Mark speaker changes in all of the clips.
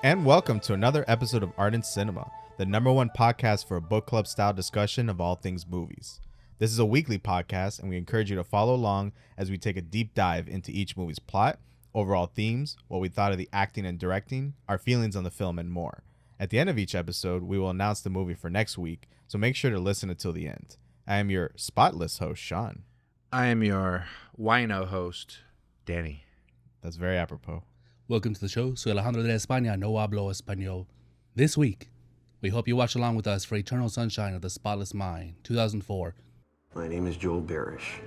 Speaker 1: And welcome to another episode of Ardent Cinema, the #1 podcast for a book club style discussion of all things movies. This is a weekly podcast, and we encourage you to follow along as we take a deep dive into each movie's plot, overall themes, what we thought of the acting and directing, our feelings on the film, and more. At the end of each episode, we will announce the movie for next week, so make sure to listen until the end. I am your spotless host, Sean.
Speaker 2: I am your wino host, Danny.
Speaker 1: That's very apropos.
Speaker 3: Welcome to the show. Soy Alejandro de España, no hablo español. This week, we hope you watch along with us for Eternal Sunshine of the Spotless Mind, 2004.
Speaker 4: My name is Joel Barrish,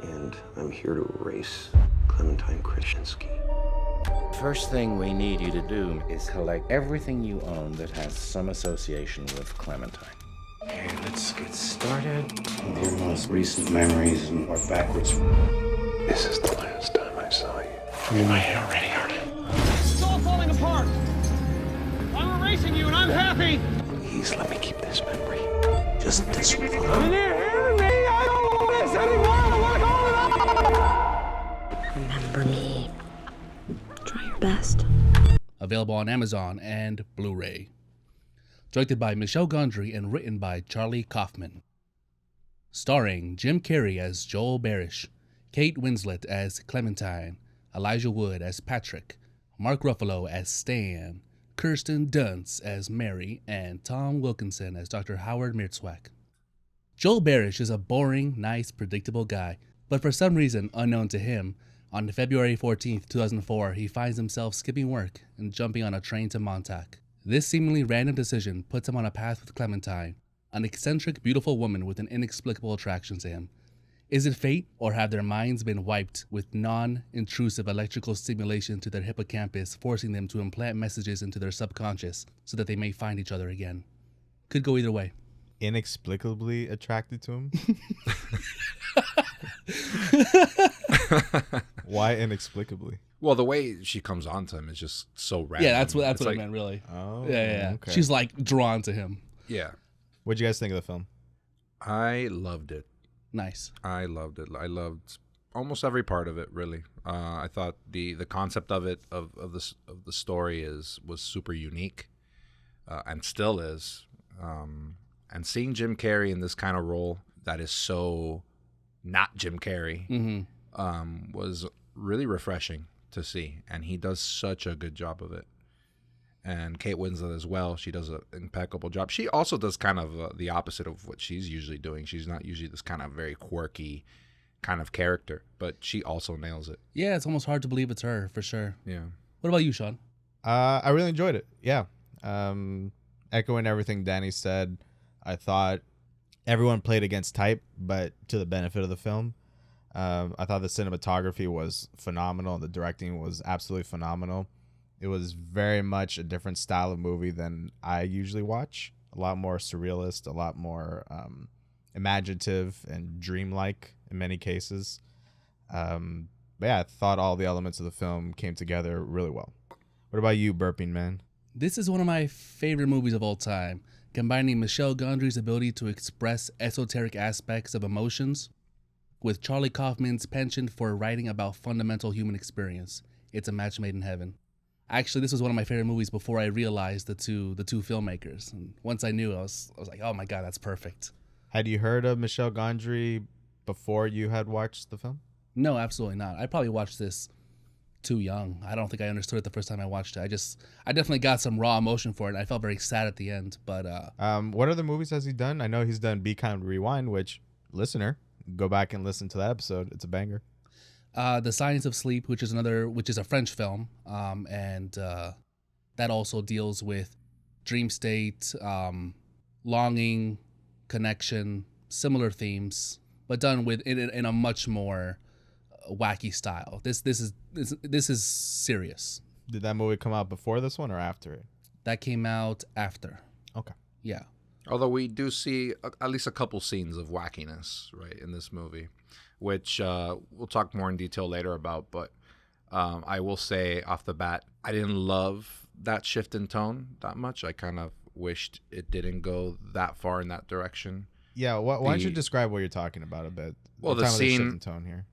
Speaker 4: and I'm here to erase Clementine Krasinski.
Speaker 5: First thing we need you to do is collect everything you own that has some association with Clementine.
Speaker 4: Okay, let's get started with your most recent memories and work backwards. This is the last time I saw you. I'm in my head already, Ardent.
Speaker 6: It's all falling apart. I'm erasing you and I'm happy.
Speaker 4: Please let me keep this memory. Just this one.
Speaker 6: Can you hear me? I don't want this anymore. I want to call it off.
Speaker 7: Remember me. Try your best.
Speaker 3: Available on Amazon and Blu-ray. Directed by Michel Gondry and written by Charlie Kaufman. Starring Jim Carrey as Joel Barrish, Kate Winslet as Clementine, Elijah Wood as Patrick, Mark Ruffalo as Stan, Kirsten Dunst as Mary, and Tom Wilkinson as Dr. Howard Mierzweck. Joel Barrish is a boring, nice, predictable guy, but for some reason unknown to him, on February 14th, 2004, he finds himself skipping work and jumping on a train to Montauk. This seemingly random decision puts him on a path with Clementine, an eccentric, beautiful woman with an inexplicable attraction to him. Is it fate, or have their minds been wiped with non-intrusive electrical stimulation to their hippocampus, forcing them to implant messages into their subconscious so that they may find each other again? Could go either way.
Speaker 1: Inexplicably attracted to him? Why inexplicably?
Speaker 2: Well, the way she comes on to him is just so random.
Speaker 3: Yeah, that's what
Speaker 2: It's
Speaker 3: I meant, really.
Speaker 1: Oh,
Speaker 3: Yeah.
Speaker 1: okay.
Speaker 3: She's like drawn to him.
Speaker 2: Yeah.
Speaker 1: What'd you guys think of the film?
Speaker 2: I loved it.
Speaker 3: Nice.
Speaker 2: I loved it. I loved almost every part of it, really. I thought the concept of it, of the story was super unique, and still is. And seeing Jim Carrey in this kind of role that is so not Jim Carrey was really refreshing to see, and he does such a good job of it. And Kate Winslet as well, she does an impeccable job. She also does kind of the opposite of what she's usually doing. She's not usually this kind of very quirky kind of character, but she also nails it.
Speaker 3: Yeah, it's almost hard to believe it's her, for sure.
Speaker 2: Yeah.
Speaker 3: What about you, Sean?
Speaker 1: I really enjoyed it. Yeah. Echoing everything Danny said, I thought everyone played against type, but to the benefit of the film. I thought the cinematography was phenomenal. The directing was absolutely phenomenal. It was very much a different style of movie than I usually watch. A lot more surrealist, a lot more imaginative and dreamlike in many cases. But yeah, I thought all the elements of the film came together really well. What about you, Burping Man?
Speaker 3: This is one of my favorite movies of all time, combining Michel Gondry's ability to express esoteric aspects of emotions with Charlie Kaufman's penchant for writing about fundamental human experience. It's a match made in heaven. Actually, this was one of my favorite movies before I realized the two filmmakers. And once I knew, I was like, oh my God, that's perfect.
Speaker 1: Had you heard of Michel Gondry before you had watched the film?
Speaker 3: No, absolutely not. I probably watched this too young. I don't think I understood it the first time I watched it. I definitely got some raw emotion for it. I felt very sad at the end, but
Speaker 1: what other movies has he done? I know he's done Be Kind Rewind, which, listener, go back and listen to that episode. It's a banger.
Speaker 3: The Science of Sleep, which is a French film, and that also deals with dream state, longing, connection, similar themes, but done in a much more wacky style. This is serious.
Speaker 1: Did that movie come out before this one or after it?
Speaker 3: That came out after.
Speaker 1: Okay.
Speaker 3: Yeah.
Speaker 2: Although we do see at least a couple scenes of wackiness, right, in this movie, which we'll talk more in detail later about. But I will say off the bat, I didn't love that shift in tone that much. I kind of wished it didn't go that far in that direction.
Speaker 1: Yeah, why don't you describe what you're talking about a bit?
Speaker 2: Well, the
Speaker 1: shift
Speaker 2: scene
Speaker 1: in tone here.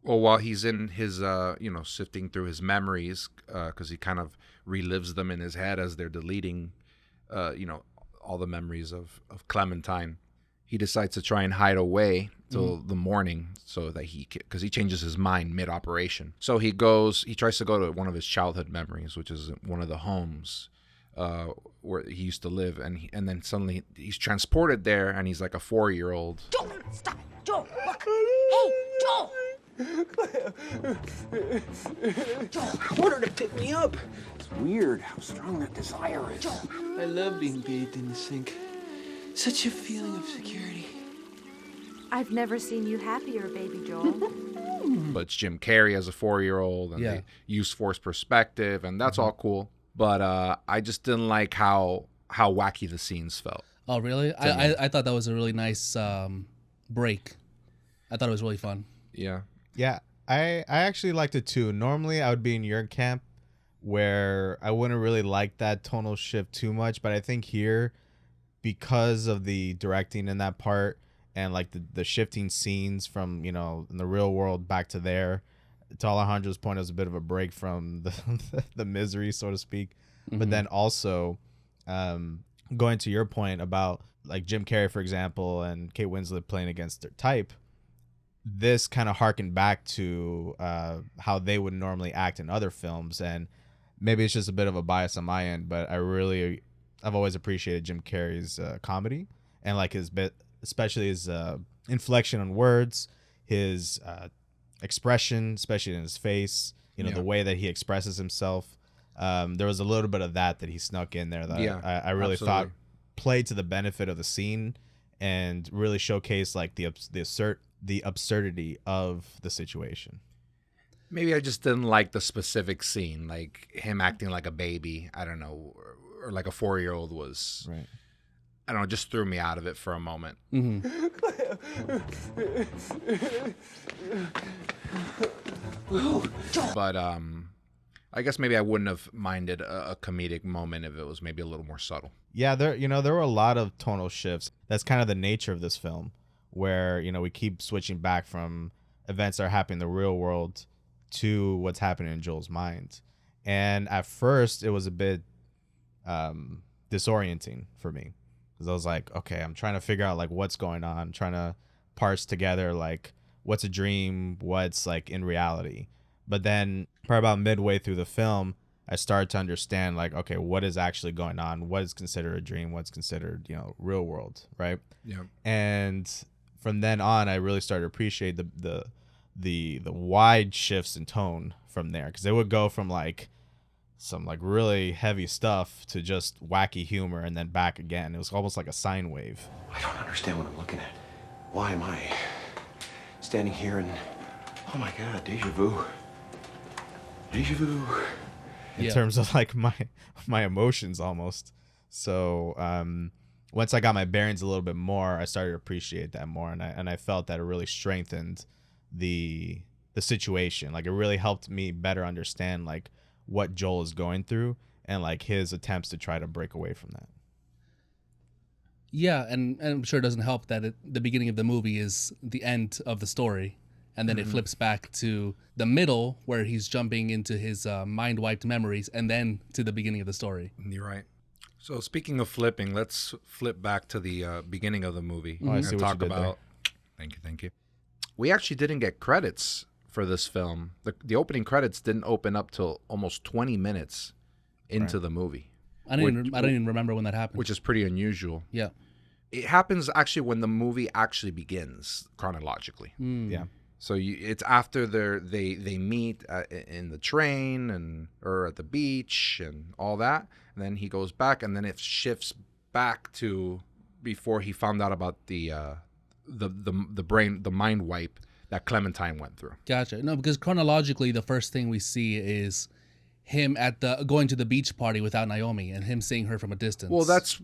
Speaker 2: Well, while he's in his, sifting through his memories, because he kind of relives them in his head as they're deleting, all the memories of Clementine, he decides to try and hide away till the morning so that because he changes his mind mid-operation. So he tries to go to one of his childhood memories, which is one of the homes where he used to live, and then suddenly he's transported there, and he's like a 4-year-old.
Speaker 8: Joel, stop! Joel, look! Hey, Joel!
Speaker 9: Joel, I want her to pick me up. It's weird how strong that desire is.
Speaker 8: Joel.
Speaker 9: I love being bathed in the sink. Such a feeling of security.
Speaker 10: I've never seen you happier, baby Joel.
Speaker 2: But it's Jim Carrey as a 4-year-old, and they use forced perspective, and that's all cool. But I just didn't like how wacky the scenes felt.
Speaker 3: Oh, really? I thought that was a really nice break. I thought it was really fun.
Speaker 2: Yeah.
Speaker 1: Yeah, I actually liked it too. Normally, I would be in your camp where I wouldn't really like that tonal shift too much, but I think here, because of the directing in that part and like the shifting scenes from, in the real world back to there, to Alejandro's point, it was a bit of a break from the misery, so to speak. Mm-hmm. But then also going to your point about like Jim Carrey, for example, and Kate Winslet playing against their type, this kind of harkened back to how they would normally act in other films. And maybe it's just a bit of a bias on my end, but I've always appreciated Jim Carrey's comedy and like his bit, especially his inflection on words, his expression, especially in his face, the way that he expresses himself. There was a little bit of that he snuck in there that I really
Speaker 2: absolutely.
Speaker 1: thought played to the benefit of the scene and really showcased like the absurdity of the situation.
Speaker 2: Maybe I just didn't like the specific scene, like him acting like a baby. I don't know, or like a 4-year-old was. Right. I don't know, just threw me out of it for a moment.
Speaker 3: Mm-hmm.
Speaker 2: But I guess maybe I wouldn't have minded a comedic moment if it was maybe a little more subtle.
Speaker 1: Yeah, there were a lot of tonal shifts. That's kind of the nature of this film, where we keep switching back from events that are happening in the real world to what's happening in Joel's mind. And at first, it was a bit disorienting for me, because I was like, okay, I'm trying to figure out like what's going on, I'm trying to parse together like what's a dream, what's like in reality. But then probably about midway through the film, I started to understand like, okay, what is actually going on? What is considered a dream? What's considered, real world, right?
Speaker 2: Yeah.
Speaker 1: And from then on, I really started to appreciate the wide shifts in tone from there, because they would go from like some like really heavy stuff to just wacky humor and then back again. It was almost like a sine wave.
Speaker 4: I don't understand what I'm looking at. Why am I standing here and, oh my God, deja vu. Deja vu.
Speaker 1: In terms of like my emotions almost. So once I got my bearings a little bit more, I started to appreciate that more, and I felt that it really strengthened the situation. Like it really helped me better understand like what Joel is going through and like his attempts to try to break away from that.
Speaker 3: Yeah, and I'm sure it doesn't help that the beginning of the movie is the end of the story, and then it flips back to the middle where he's jumping into his mind-wiped memories, and then to the beginning of the story.
Speaker 2: You're right. So speaking of flipping, let's flip back to the beginning of the movie.
Speaker 1: I see
Speaker 2: and
Speaker 1: what
Speaker 2: talk
Speaker 1: you did
Speaker 2: about. Thank you. We actually didn't get credits for this film. The opening credits didn't open up till almost 20 minutes into the movie.
Speaker 3: I don't even remember when that happened.
Speaker 2: Which is pretty unusual.
Speaker 3: Yeah.
Speaker 2: It happens actually when the movie actually begins chronologically.
Speaker 1: Yeah.
Speaker 2: So it's after they meet in the train or at the beach and all that, and then he goes back, and then it shifts back to before he found out about the mind wipe that Clementine went through.
Speaker 3: Gotcha. No, because chronologically, the first thing we see is him going to the beach party without Naomi, and him seeing her from a distance.
Speaker 2: Well, that's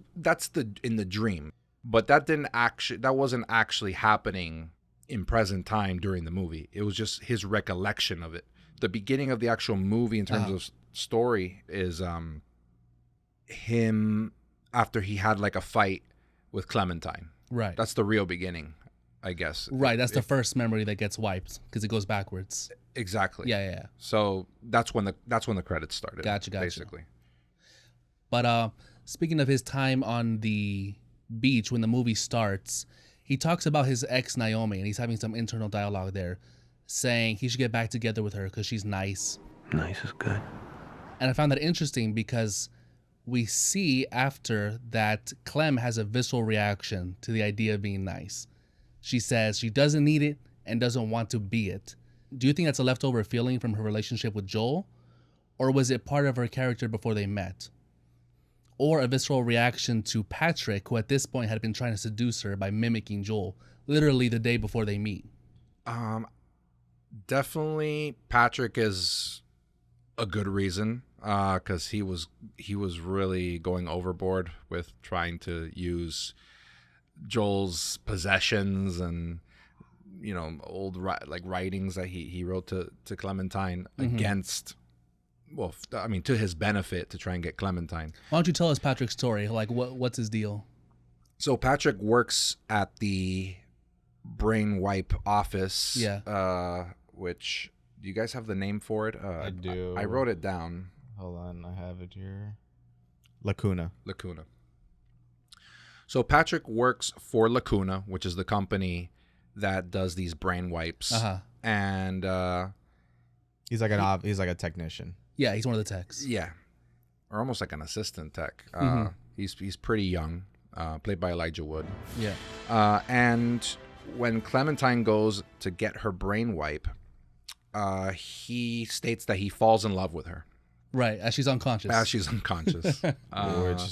Speaker 2: in the dream, but that wasn't actually happening in present time during the movie. It was just his recollection of it. The beginning of the actual movie in terms of story is him after he had like a fight with Clementine.
Speaker 3: Right.
Speaker 2: That's the real beginning. I guess.
Speaker 3: Right, that's the first memory that gets wiped because it goes backwards.
Speaker 2: Exactly.
Speaker 3: Yeah.
Speaker 2: So that's when the credits started.
Speaker 3: Gotcha.
Speaker 2: Basically.
Speaker 3: But speaking of his time on the beach when the movie starts, he talks about his ex Naomi, and he's having some internal dialogue there, saying he should get back together with her because she's nice.
Speaker 4: Nice is good.
Speaker 3: And I found that interesting because we see after that Clem has a visceral reaction to the idea of being nice. She says she doesn't need it and doesn't want to be it. Do you think that's a leftover feeling from her relationship with Joel? Or was it part of her character before they met? Or a visceral reaction to Patrick, who at this point had been trying to seduce her by mimicking Joel, literally the day before they meet?
Speaker 2: Definitely Patrick is a good reason, because he was really going overboard with trying to use Joel's possessions and old writings that he wrote to Clementine against, well, I mean, to his benefit, to try and get Clementine.
Speaker 3: Why don't you tell us Patrick's story? Like, what's his deal?
Speaker 2: So Patrick works at the brain wipe office.
Speaker 3: Yeah.
Speaker 2: Which, do you guys have the name for it?
Speaker 1: I do.
Speaker 2: I wrote it down.
Speaker 1: Hold on, I have it here. Lacuna.
Speaker 2: So Patrick works for Lacuna, which is the company that does these brain wipes. And
Speaker 1: he's like a technician.
Speaker 3: Yeah, he's one of the techs.
Speaker 2: Yeah, or almost like an assistant tech. He's pretty young, played by Elijah Wood.
Speaker 3: Yeah.
Speaker 2: And when Clementine goes to get her brain wipe, he states that he falls in love with her.
Speaker 3: Right, as she's unconscious.
Speaker 1: Which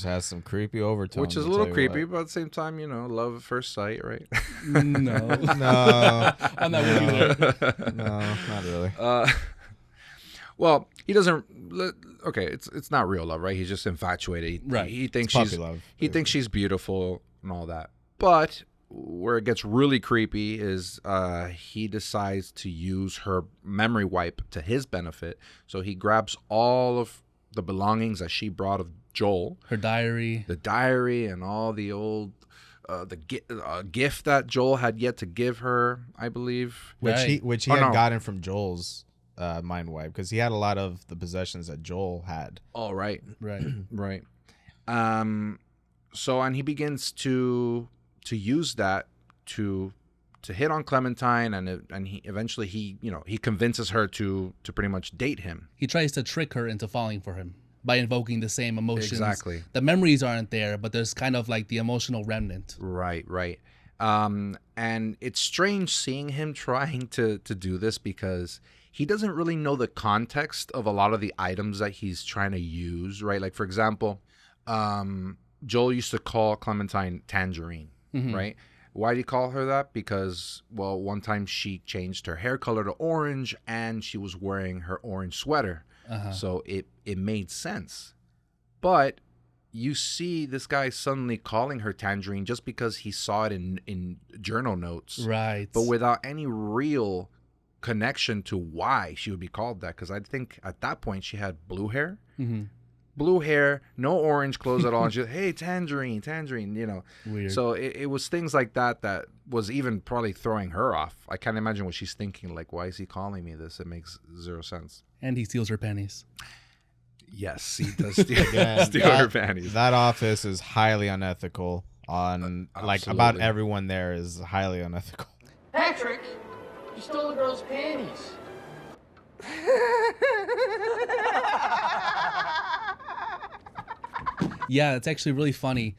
Speaker 1: has some creepy overtones.
Speaker 2: Which is a little creepy, but at the same time, love at first sight, right?
Speaker 3: No. I'm not with you there.
Speaker 1: No, not really.
Speaker 2: Well, he doesn't. Okay, it's not real love, right? He's just infatuated.
Speaker 3: Right.
Speaker 2: He thinks
Speaker 1: Puppy
Speaker 2: she's
Speaker 1: love,
Speaker 2: he thinks she's beautiful and all that. But where it gets really creepy is he decides to use her memory wipe to his benefit. So he grabs all of the belongings that she brought of Joel,
Speaker 3: her diary,
Speaker 2: and all the old gift that Joel had yet to give her, I believe,
Speaker 1: which he had gotten from Joel's mind wipe, because he had a lot of the possessions that Joel had.
Speaker 2: Oh, right.
Speaker 3: Right.
Speaker 2: So, and he begins to use that to hit on Clementine, and he eventually he convinces her to pretty much date him.
Speaker 3: He tries to trick her into falling for him by invoking the same emotions.
Speaker 2: Exactly.
Speaker 3: The memories aren't there, but there's kind of like the emotional remnant.
Speaker 2: Right. And it's strange seeing him trying to do this, because he doesn't really know the context of a lot of the items that he's trying to use, right? Like, for example, Joel used to call Clementine Tangerine, right? Why did he call her that? Because, well, one time she changed her hair color to orange, and she was wearing her orange sweater. So it made sense. But you see this guy suddenly calling her Tangerine just because he saw it in journal notes.
Speaker 3: Right.
Speaker 2: But without any real connection to why she would be called that. Because I think at that point she had blue hair. Blue hair, no orange clothes at all. And she's like, hey, Tangerine,
Speaker 3: Weird.
Speaker 2: So it was things like that was even probably throwing her off. I can't imagine what she's thinking. Like, why is he calling me this? It makes zero sense.
Speaker 3: And he steals her panties.
Speaker 2: Yes, he does steal her panties.
Speaker 1: That office is highly unethical. About everyone there is highly unethical.
Speaker 9: Patrick, you stole the girl's panties.
Speaker 3: Yeah, it's actually really funny.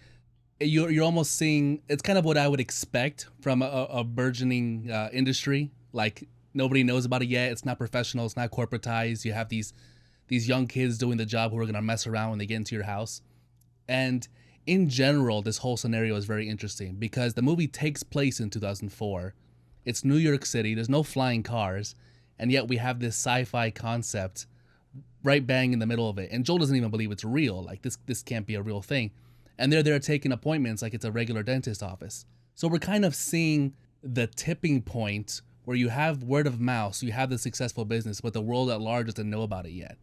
Speaker 3: You're almost seeing, it's kind of what I would expect from a burgeoning industry. Like, nobody knows about it yet. It's not professional. It's not corporatized. You have these young kids doing the job who are going to mess around when they get into your house. And in general, this whole scenario is very interesting because the movie takes place in 2004. It's New York City. There's no flying cars. And yet we have this sci-fi concept right bang in the middle of it. And Joel doesn't even believe it's real. Like, this can't be a real thing. And they're there taking appointments like it's a regular dentist office. So we're kind of seeing the tipping point where you have word of mouth, so you have the successful business, but the world at large doesn't know about it yet.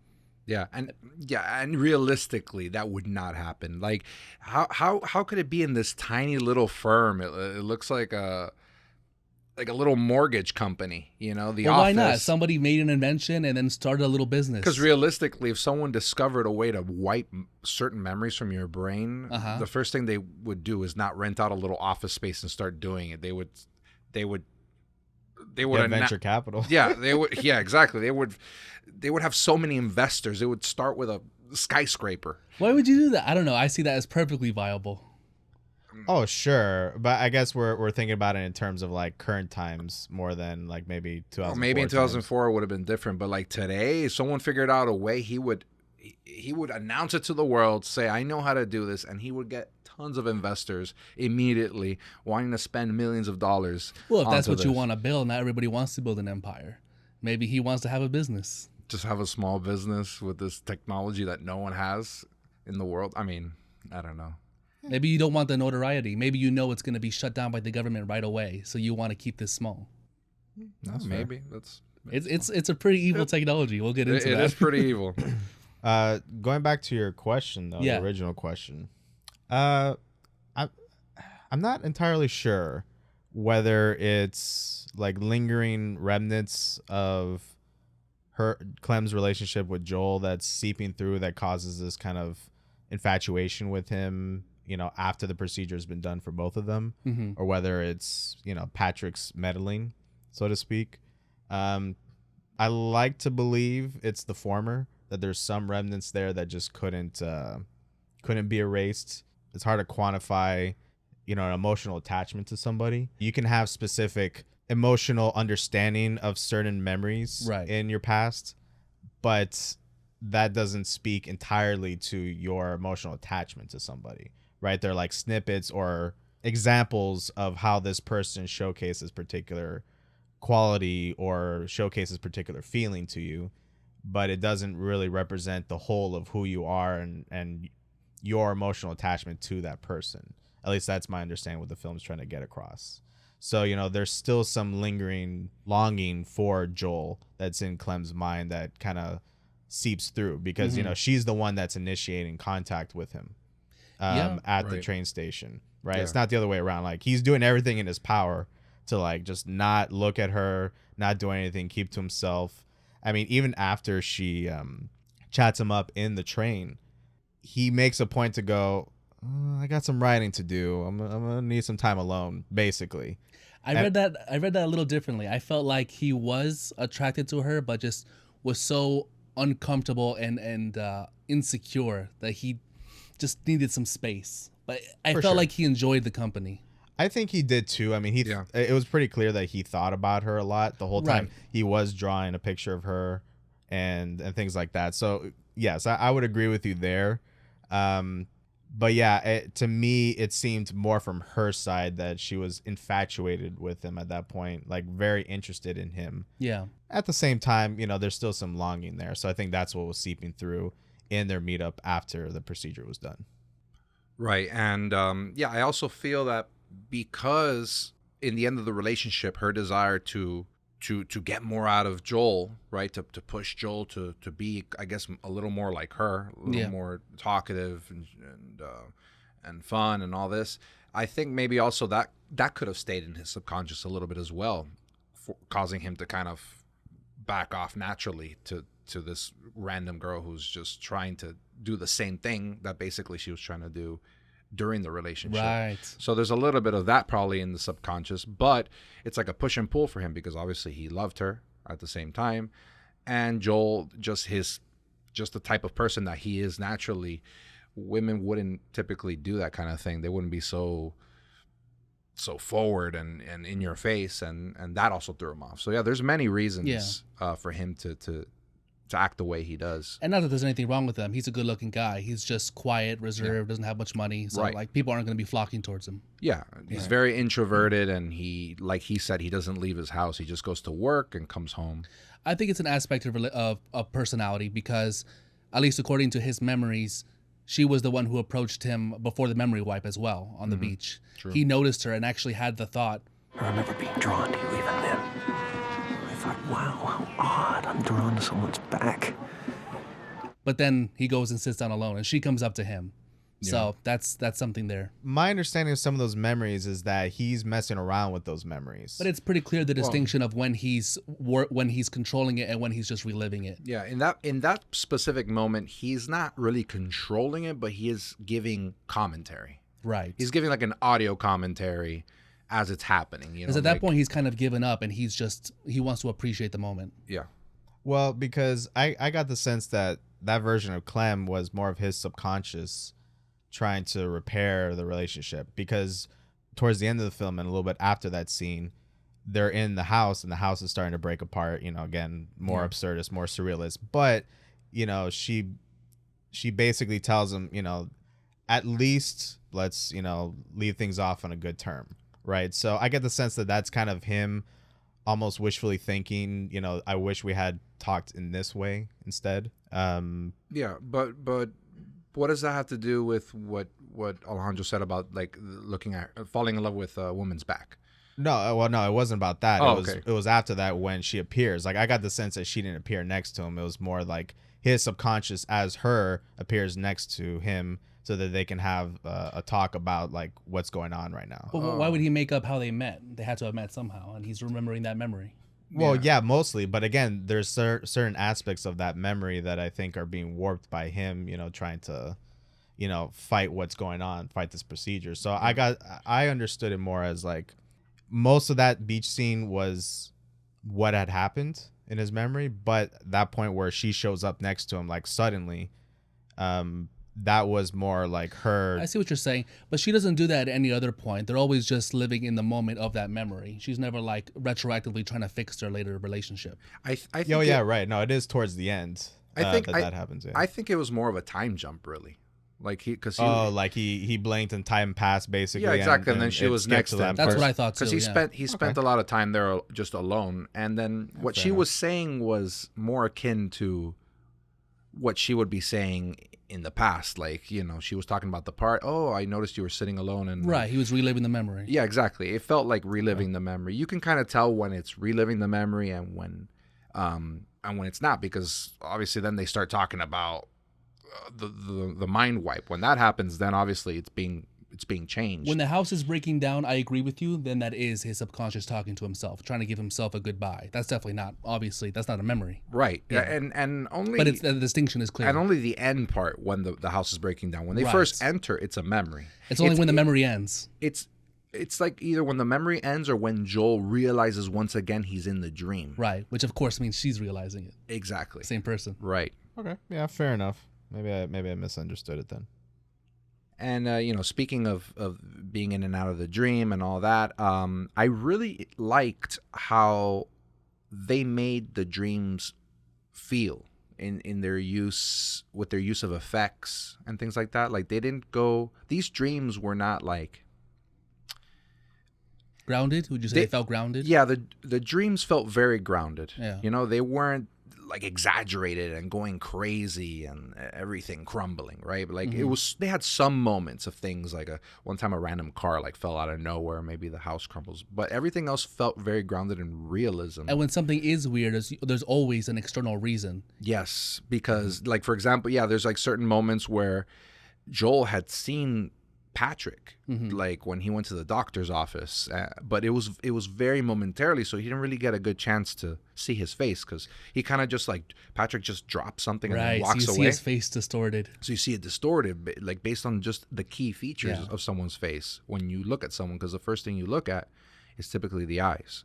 Speaker 2: And realistically, that would not happen. Like, how could it be in this tiny little firm? It looks like like a little mortgage company, you know, the
Speaker 3: well,
Speaker 2: office.
Speaker 3: Why not? Somebody made an invention and then started a little business.
Speaker 2: Because realistically, if someone discovered a way to wipe certain memories from your brain, the first thing they would do is not rent out a little office space and start doing it. They would
Speaker 1: venture capital.
Speaker 2: Yeah, they would. Yeah, exactly. They would have so many investors. It would start with a skyscraper.
Speaker 3: Why would you do that? I don't know. I see that as perfectly viable.
Speaker 1: Oh, sure. But I guess we're thinking about it in terms of like current times more than like maybe 2004.
Speaker 2: Well, maybe in 2004 it would have been different, but like today, if someone figured out a way, he would announce it to the world, say, I know how to do this, and he would get tons of investors immediately wanting to spend millions of dollars.
Speaker 3: Well, if that's what you
Speaker 2: this.
Speaker 3: want to build, not everybody wants to build an empire. Maybe he wants to have a business.
Speaker 2: Just have a small business with this technology that no one has in the world. I mean, I don't know.
Speaker 3: Maybe you don't want the notoriety. Maybe you know it's going to be shut down by the government right away, so you want to keep this small.
Speaker 2: Maybe
Speaker 3: it's a pretty evil technology. We'll get into that.
Speaker 2: It is pretty evil.
Speaker 1: Going back to your question though, the original question. I'm not entirely sure whether it's like lingering remnants of Clem's relationship with Joel that's seeping through that causes this kind of infatuation with him, you know, after the procedure has been done for both of them, or whether it's, you know, Patrick's meddling, so to speak. I like to believe it's the former, that there's some remnants there that just couldn't be erased. It's hard to quantify, you know, an emotional attachment to somebody. You can have specific emotional understanding of certain memories in your past, but that doesn't speak entirely to your emotional attachment to somebody, right? They're like snippets or examples of how this person showcases particular quality or showcases particular feeling to you, but it doesn't really represent the whole of who you are and your emotional attachment to that person. At least that's my understanding what the film's trying to get across. So, you know, there's still some lingering longing for Joel that's in Clem's mind that kind of seeps through because, you know, she's the one that's initiating contact with him at the train station, right? It's not the other way around. Like, he's doing everything in his power to, like, just not look at her, not do anything, keep to himself. I mean, even after she chats him up in the train, he makes a point to go, I got some writing to do. I'm gonna need some time alone, basically.
Speaker 3: I read that a little differently. I felt like he was attracted to her, but just was so uncomfortable and insecure that he just needed some space. But I felt like he enjoyed the company.
Speaker 1: I think he did too. I mean, it was pretty clear that he thought about her a lot the whole time. He was drawing a picture of her and things like that. So yes, I would agree with you there. But yeah, to me, it seemed more from her side that she was infatuated with him at that point, like very interested in him. Yeah. At the same time, you know, there's still some longing there. So I think that's what was seeping through in their meetup after the procedure was done.
Speaker 2: Right. And I also feel that because in the end of the relationship, her desire to get more out of Joel, right? To push Joel to be, I guess, a little more like her, a little more talkative and fun and all this. I think maybe also that could have stayed in his subconscious a little bit as well, causing him to kind of back off naturally to this random girl who's just trying to do the same thing that basically she was trying to do during the relationship. Right. So there's a little bit of that probably in the subconscious, but it's like a push and pull for him because obviously he loved her at the same time. And Joel, just the type of person that he is naturally, women wouldn't typically do that kind of thing. They wouldn't be so forward and in your face, and that also threw him off. So yeah, there's many reasons for him to act the way he does.
Speaker 3: And not that there's anything wrong with him. He's a good-looking guy. He's just quiet, reserved, doesn't have much money. So, like, people aren't going to be flocking towards him.
Speaker 2: Yeah. He's very introverted, and he, like he said, he doesn't leave his house. He just goes to work and comes home.
Speaker 3: I think it's an aspect of personality because, at least according to his memories, she was the one who approached him before the memory wipe as well on the beach. True. He noticed her and actually had the thought,
Speaker 4: I remember being drawn to you even then. I thought, wow, how odd. I'm drawn to someone's back.
Speaker 3: But then he goes and sits down alone, and she comes up to him. So that's something there.
Speaker 1: My understanding of some of those memories is that he's messing around with those memories.
Speaker 3: But it's pretty clear the distinction of when he's controlling it and when he's just reliving it.
Speaker 2: Yeah, in that specific moment, he's not really controlling it, but he is giving commentary.
Speaker 3: Right.
Speaker 2: He's giving like an audio commentary as it's happening.
Speaker 3: Because at that point, he's kind of given up and he wants to appreciate the moment.
Speaker 2: Yeah.
Speaker 1: Well, because I got the sense that version of Clem was more of his subconscious trying to repair the relationship, because towards the end of the film and a little bit after that scene, they're in the house and the house is starting to break apart, again, more absurdist, more surrealist, but she basically tells him, at least let's leave things off on a good term, right? So I get the sense that that's kind of him almost wishfully thinking, I wish we had talked in this way instead.
Speaker 2: Yeah, but what does that have to do with what Alejandro said about like falling in love with a woman's back?
Speaker 1: No, it wasn't about that.
Speaker 2: Okay.
Speaker 1: It was after that when she appears. Like I got the sense that she didn't appear next to him. It was more like his subconscious as her appears next to him so that they can have a talk about like what's going on right now.
Speaker 3: But why would he make up how they met? They had to have met somehow, and he's remembering that memory.
Speaker 1: Well, yeah, mostly. But again, there's certain aspects of that memory that I think are being warped by him, trying to, fight what's going on, fight this procedure. So I understood it more as like most of that beach scene was what had happened in his memory. But that point where she shows up next to him, like suddenly, that was more like her.
Speaker 3: I see what you're saying, but she doesn't do that at any other point. They're always just living in the moment of that memory. She's never like retroactively trying to fix their later relationship.
Speaker 2: I think
Speaker 1: right. No, it is towards the end.
Speaker 2: I think
Speaker 1: that happens. Yeah.
Speaker 2: I think it was more of a time jump, really. Like he
Speaker 1: blinked and time passed basically.
Speaker 2: Yeah, exactly. And then she was next to him.
Speaker 3: That's what I thought too.
Speaker 2: Because he spent a lot of time there just alone, and then what she was saying was more akin to what she would be saying in the past. Like, she was talking about the part, I noticed you were sitting alone, and
Speaker 3: right, he was reliving the memory.
Speaker 2: Yeah, exactly. It felt like reliving the memory. You can kind of tell when it's reliving the memory and when it's not, because obviously then they start talking about the mind wipe. When that happens, then obviously it's being changed.
Speaker 3: When the house is breaking down, I agree with you. Then that is his subconscious talking to himself, trying to give himself a goodbye. That's definitely not. Obviously, that's not a memory.
Speaker 2: Right. Yeah. And only.
Speaker 3: But the distinction is clear.
Speaker 2: And only the end part when the house is breaking down. When they first enter, it's a memory.
Speaker 3: It's only when the memory ends.
Speaker 2: It's like either when the memory ends or when Joel realizes once again he's in the dream.
Speaker 3: Right. Which of course means she's realizing it.
Speaker 2: Exactly.
Speaker 3: Same person.
Speaker 2: Right.
Speaker 1: Okay. Yeah. Fair enough. Maybe I misunderstood it then.
Speaker 2: And, speaking of being in and out of the dream and all that, I really liked how they made the dreams feel in their use of effects and things like that. Like these dreams were not like
Speaker 3: grounded. Would you say they felt grounded?
Speaker 2: Yeah. The dreams felt very grounded.
Speaker 3: Yeah.
Speaker 2: They weren't like exaggerated and going crazy and everything crumbling, right? But like they had some moments of things like one time a random car like fell out of nowhere, maybe the house crumbles, but everything else felt very grounded in realism.
Speaker 3: And when something is weird, there's always an external reason.
Speaker 2: Yes, because like, for example, there's like certain moments where Joel had seen Patrick, like when he went to the doctor's office, but it was very momentarily, so he didn't really get a good chance to see his face, because he kind of just like Patrick just drops something and then walks
Speaker 3: so you
Speaker 2: away.
Speaker 3: See his face distorted.
Speaker 2: So you see it distorted, like based on just the key features of someone's face when you look at someone, because the first thing you look at is typically the eyes.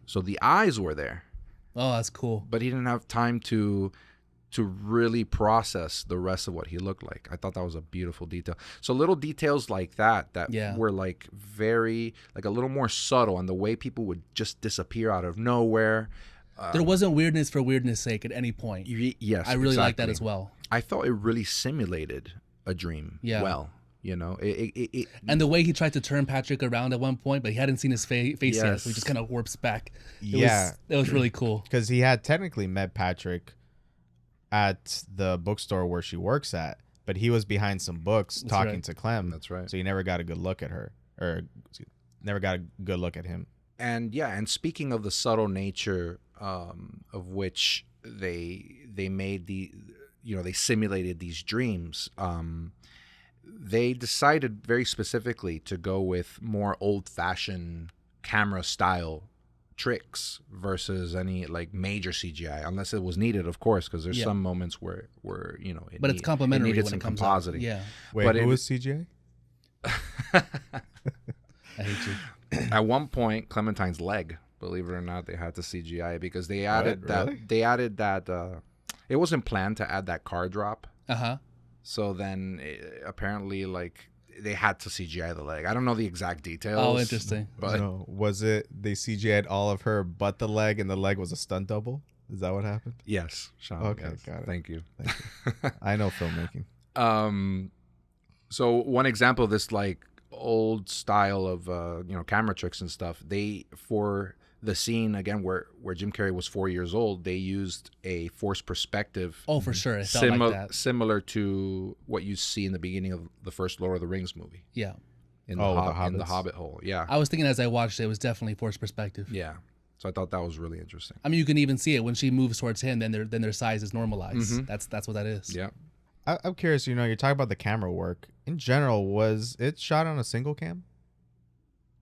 Speaker 2: So the eyes were there.
Speaker 3: Oh, that's cool.
Speaker 2: But he didn't have time to really process the rest of what he looked like. I thought that was a beautiful detail. So little details like that were like very, like a little more subtle, and the way people would just disappear out of nowhere.
Speaker 3: There wasn't weirdness for weirdness sake at any point.
Speaker 2: Yes,
Speaker 3: I really like that as well.
Speaker 2: I felt it really simulated a dream well.
Speaker 3: And the way he tried to turn Patrick around at one point, but he hadn't seen his face yet, so he just kind of warps back. It was really cool.
Speaker 1: Because he had technically met Patrick at the bookstore where she works at, but he was behind some books talking to Clem.
Speaker 2: That's right.
Speaker 1: So you never got a good look at her, or never got a good look at him.
Speaker 2: And speaking of the subtle nature of which they made they simulated these dreams, they decided very specifically to go with more old-fashioned camera style tricks versus any like major CGI, unless it was needed, of course, because there's some moments where
Speaker 3: but it's complimentary
Speaker 2: it needed
Speaker 3: when
Speaker 2: some
Speaker 3: it comes
Speaker 2: compositing.
Speaker 3: out. Yeah.
Speaker 1: Wait,
Speaker 2: but
Speaker 1: who was CGI?
Speaker 3: I hate you.
Speaker 2: At one point, Clementine's leg, believe it or not, they had to CGI because they added
Speaker 1: Really?
Speaker 2: They added that. It wasn't planned to add that car drop. So then, apparently, like they had to CGI the leg. I don't know the exact details.
Speaker 3: Oh, interesting.
Speaker 2: But
Speaker 1: Was it they CGI'd all of her but the leg, and the leg was a stunt double? Is that what happened?
Speaker 2: yes, Sean.
Speaker 1: Okay,
Speaker 2: yes.
Speaker 1: got it.
Speaker 2: Thank you.
Speaker 1: I know filmmaking.
Speaker 2: So one example of this like old style of camera tricks and stuff, they for the scene again where Jim Carrey was 4 years old, they used a forced perspective.
Speaker 3: Oh, for sure. It felt like that.
Speaker 2: Similar to what you see in the beginning of the first Lord of the Rings movie.
Speaker 3: Yeah.
Speaker 2: In
Speaker 1: the
Speaker 2: the Hobbit hole. Yeah.
Speaker 3: I was thinking as I watched it was definitely forced perspective.
Speaker 2: Yeah. So I thought that was really interesting.
Speaker 3: I mean, you can even see it when she moves towards him, then their size is normalized. That's what that is.
Speaker 2: Yeah.
Speaker 1: I'm curious, you're talking about the camera work. In general, was it shot on a single cam?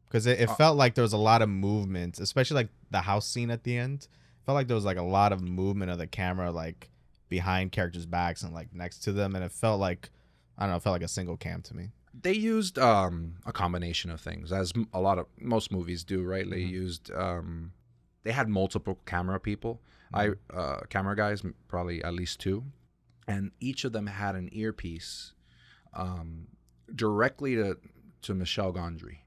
Speaker 1: Because it felt like there was a lot of movement, especially like the house scene at the end. It felt like there was like a lot of movement of the camera like behind characters' backs and like next to them. And it felt like, I don't know, it felt like a single cam to me.
Speaker 2: They used a combination of things, as most movies do, right? They used, they had multiple camera people, camera guys, probably at least two. And each of them had an earpiece directly to Michel Gondry.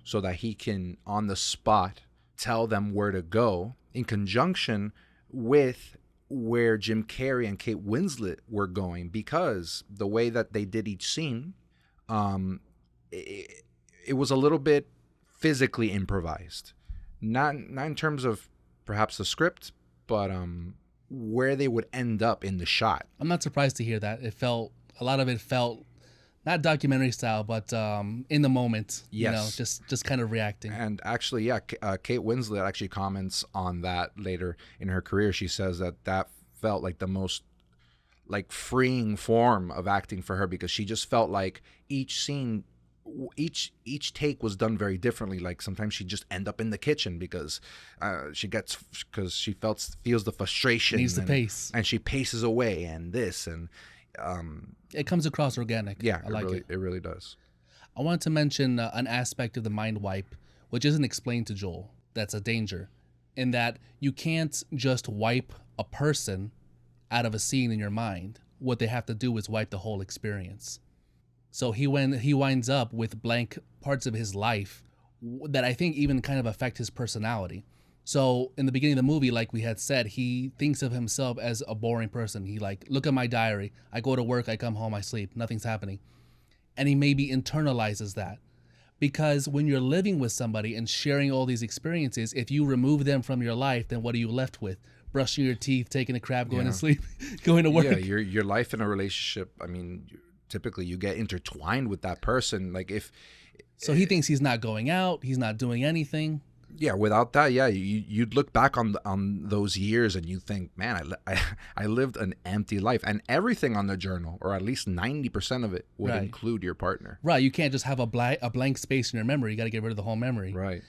Speaker 2: So that he can, on the spot, tell them where to go in conjunction with where Jim Carrey and Kate Winslet were going, because the way that they did each scene, it was a little bit physically improvised. Not in terms of perhaps the script, but where they would end up in the shot.
Speaker 3: I'm not surprised to hear that. A lot of it felt not documentary style, but in the moment.
Speaker 2: Yes.
Speaker 3: Just kind of reacting.
Speaker 2: And actually, Kate Winslet actually comments on that later in her career. She says that felt like the most like freeing form of acting for her, because she just felt like each scene, each take was done very differently. Like sometimes she'd just end up in the kitchen because she feels the frustration.
Speaker 3: Needs to pace.
Speaker 2: And she paces away and this and
Speaker 3: it comes across organic.
Speaker 2: Yeah,
Speaker 3: I like it.
Speaker 2: It really does.
Speaker 3: I wanted to mention an aspect of the mind wipe, which isn't explained to Joel. That's a danger, in that you can't just wipe a person out of a scene in your mind. What they have to do is wipe the whole experience. So he winds up with blank parts of his life that I think even kind of affect his personality. So in the beginning of the movie, like we had said, he thinks of himself as a boring person. He like, look at my diary. I go to work, I come home, I sleep. Nothing's happening. And he maybe internalizes that. Because when you're living with somebody and sharing all these experiences, if you remove them from your life, then what are you left with? Brushing your teeth, taking a crap, going to sleep, going to work.
Speaker 2: Yeah, your life in a relationship, I mean, typically you get intertwined with that person. Like
Speaker 3: So he thinks he's not going out, he's not doing anything.
Speaker 2: Yeah, without that, you'd look back on those years and you think, man, I lived an empty life, and everything on the journal, or at least 90% of it, would include your partner.
Speaker 3: Right, you can't just have a blank space in your memory. You got to get rid of the whole memory.
Speaker 2: Right,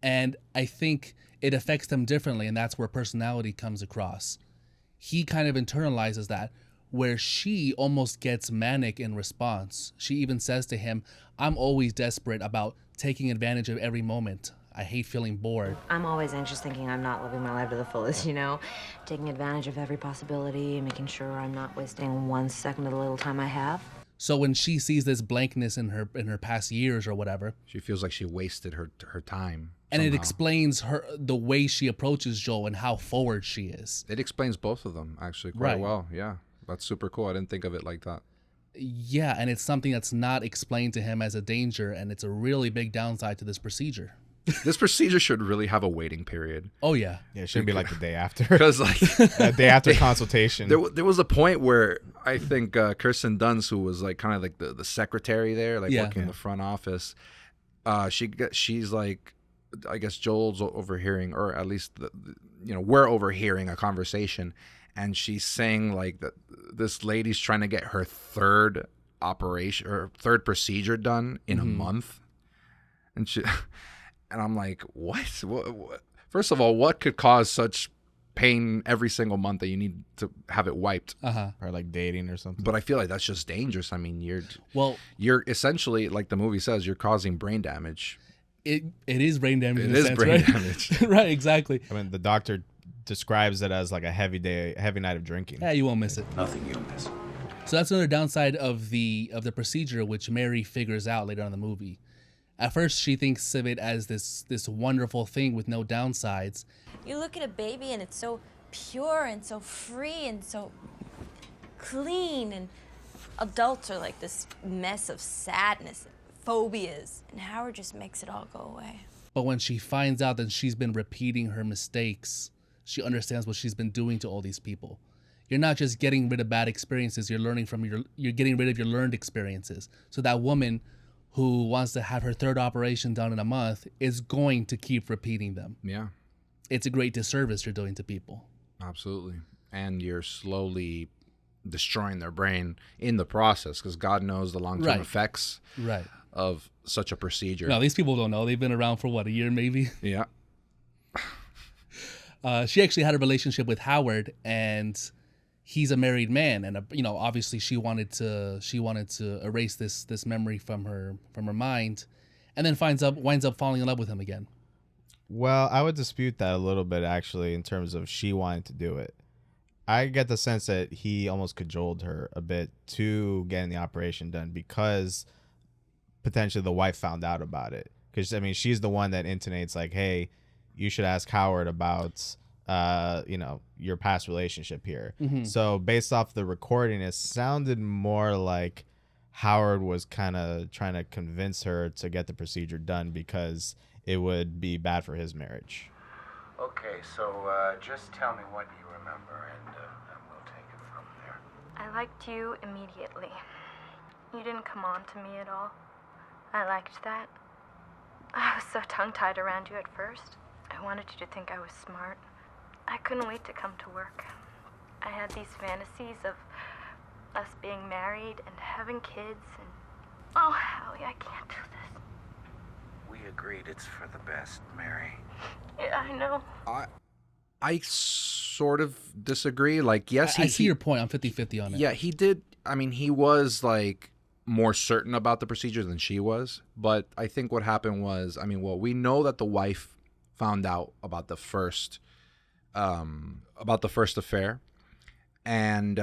Speaker 3: and I think it affects them differently, and that's where personality comes across. He kind of internalizes that, where she almost gets manic in response. She even says to him, "I'm always desperate about taking advantage of every moment. I hate feeling bored."
Speaker 8: I'm always anxious, thinking I'm not living my life to the fullest, taking advantage of every possibility, making sure I'm not wasting 1 second of the little time I have.
Speaker 3: So when she sees this blankness in her past years or whatever,
Speaker 2: she feels like she wasted her time.
Speaker 3: And
Speaker 2: somehow.
Speaker 3: It explains the way she approaches Joel and how forward she is.
Speaker 2: It explains both of them actually quite well. Yeah, that's super cool. I didn't think of it like that.
Speaker 3: Yeah, and it's something that's not explained to him as a danger, and it's a really big downside to this procedure.
Speaker 2: This procedure should really have a waiting period.
Speaker 3: Oh yeah,
Speaker 1: it shouldn't be like the day after.
Speaker 2: Because like
Speaker 1: the day after consultation,
Speaker 2: there was a point where I think Kirsten Dunst, who was like kind of like the secretary there, like working in the front office, she's like, I guess Joel's overhearing, or at least we're overhearing a conversation, and she's saying like that this lady's trying to get her third operation or third procedure done in a month, and I'm like, what? First of all, what could cause such pain every single month that you need to have it wiped?
Speaker 1: Or like dating or something.
Speaker 2: But I feel like that's just dangerous. I mean, you're essentially, like the movie says, you're causing brain damage.
Speaker 3: It is brain damage.
Speaker 2: It is
Speaker 3: sense,
Speaker 2: brain
Speaker 3: right?
Speaker 2: damage.
Speaker 3: Right, exactly.
Speaker 1: I mean, the doctor describes it as like a heavy night of drinking.
Speaker 3: Yeah, you won't miss it.
Speaker 4: Nothing you'll miss.
Speaker 3: So that's another downside of the procedure, which Mary figures out later on in the movie. At first, she thinks of it as this wonderful thing with no downsides.
Speaker 11: You look at a baby and it's so pure and so free and so clean, and adults are like this mess of sadness, phobias, and Howard just makes it all go away.
Speaker 3: But when she finds out that she's been repeating her mistakes, she understands what she's been doing to all these people. You're not just getting rid of bad experiences, you're getting rid of your learned experiences. So that woman who wants to have her third operation done in a month is going to keep repeating them.
Speaker 2: Yeah.
Speaker 3: It's a great disservice you're doing to people.
Speaker 2: Absolutely. And you're slowly destroying their brain in the process, because God knows the long-term effects of such a procedure.
Speaker 3: No, these people don't know. They've been around for what, a year maybe?
Speaker 2: Yeah.
Speaker 3: She actually had a relationship with Howard, and he's a married man, and obviously she wanted to erase this memory from her mind, and then winds up falling in love with him again.
Speaker 1: Well, I would dispute that a little bit, actually, in terms of she wanting to do it. I get the sense that he almost cajoled her a bit to getting the operation done, because potentially the wife found out about it. Because, I mean, she's the one that intonates like, hey, you should ask Howard about your past relationship here. So based off the recording, it sounded more like Howard was kind of trying to convince her to get the procedure done because it would be bad for his marriage.
Speaker 5: Okay, so just tell me what you remember, and we'll take it from there.
Speaker 7: I liked you immediately. You didn't come on to me at all. I liked that. I was so tongue-tied around you at first. I wanted you to think I was smart. I couldn't wait to come to work. I had these fantasies of us being married and having kids, and oh, Howie, I can't do this.
Speaker 5: We agreed it's for the best, Mary.
Speaker 7: Yeah, I know.
Speaker 2: I sort of disagree. Like, yes,
Speaker 3: I see your point. I'm 50-50 on it.
Speaker 2: Yeah, he did. I mean, he was like more certain about the procedure than she was. But I think what happened was, we know that the wife found out about the first affair, and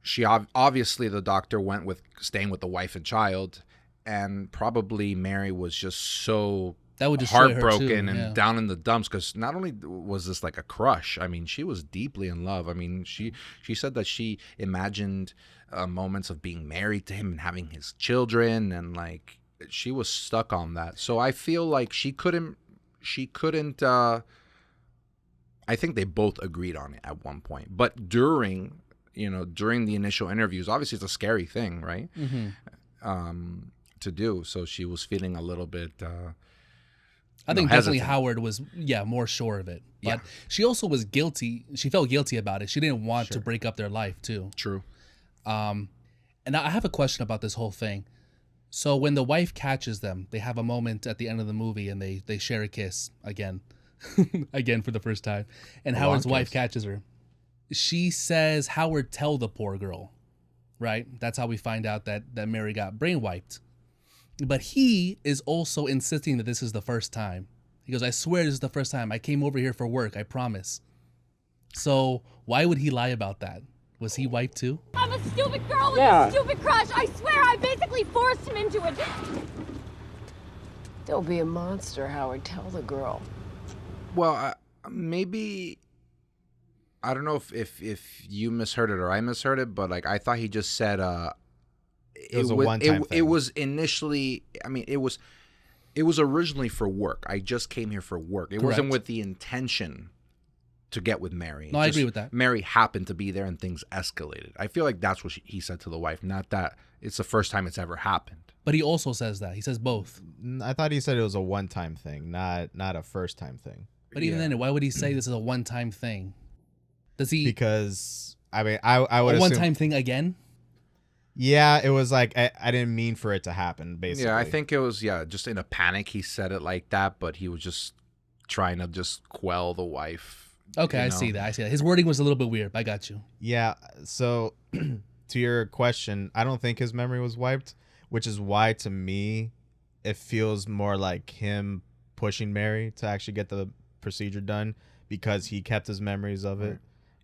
Speaker 2: she obviously, the doctor went with staying with the wife and child, and probably Mary was just so heartbroken and down in the dumps, because not only was this like a crush, I mean, she was deeply in love. I mean, she said that she imagined moments of being married to him and having his children, and like she was stuck on that. So I feel like she couldn't I think they both agreed on it at one point, but during the initial interviews, obviously it's a scary thing, right? To do. So she was feeling a little bit
Speaker 3: I think
Speaker 2: hesitant.
Speaker 3: definitely Howard was more sure of it, but she also was guilty. She felt guilty about it. She didn't want to break up their life too.
Speaker 2: True.
Speaker 3: And I have a question about this whole thing. So when the wife catches them, they have a moment at the end of the movie, and they share a kiss again. Again for the first time, and Howard's wife catches her. She says, Howard, tell the poor girl, right? That's how we find out that Mary got brain wiped. But he is also insisting that this is the first time. He goes, I swear this is the first time. I came over here for work, I promise. So why would he lie about that? Was he wiped too?
Speaker 11: I'm a stupid girl with a stupid crush. I swear I basically forced him into it.
Speaker 12: Don't be a monster, Howard. Tell the girl.
Speaker 2: Well, maybe I don't know if you misheard it or I misheard it, but like I thought he just said
Speaker 1: it was a one-time thing.
Speaker 2: It was initially, it was originally for work. I just came here for work. It wasn't with the intention to get with Mary.
Speaker 3: No, I agree with that.
Speaker 2: Mary happened to be there and things escalated. I feel like that's what he said to the wife, not that it's the first time it's ever happened.
Speaker 3: But he also says that. He says both.
Speaker 1: I thought he said it was a one-time thing, not a first-time thing.
Speaker 3: But even then, why would he say this is a one-time thing? Does he?
Speaker 1: Because I would
Speaker 3: a
Speaker 1: assume,
Speaker 3: one-time thing again.
Speaker 1: Yeah, it was like I didn't mean for it to happen, basically.
Speaker 2: Yeah, I think it was just in a panic he said it like that, but he was just trying to just quell the wife.
Speaker 3: Okay, I see that. His wording was a little bit weird. I got you.
Speaker 1: Yeah, so to your question, I don't think his memory was wiped, which is why to me it feels more like him pushing Mary to actually get the procedure done because he kept his memories of it,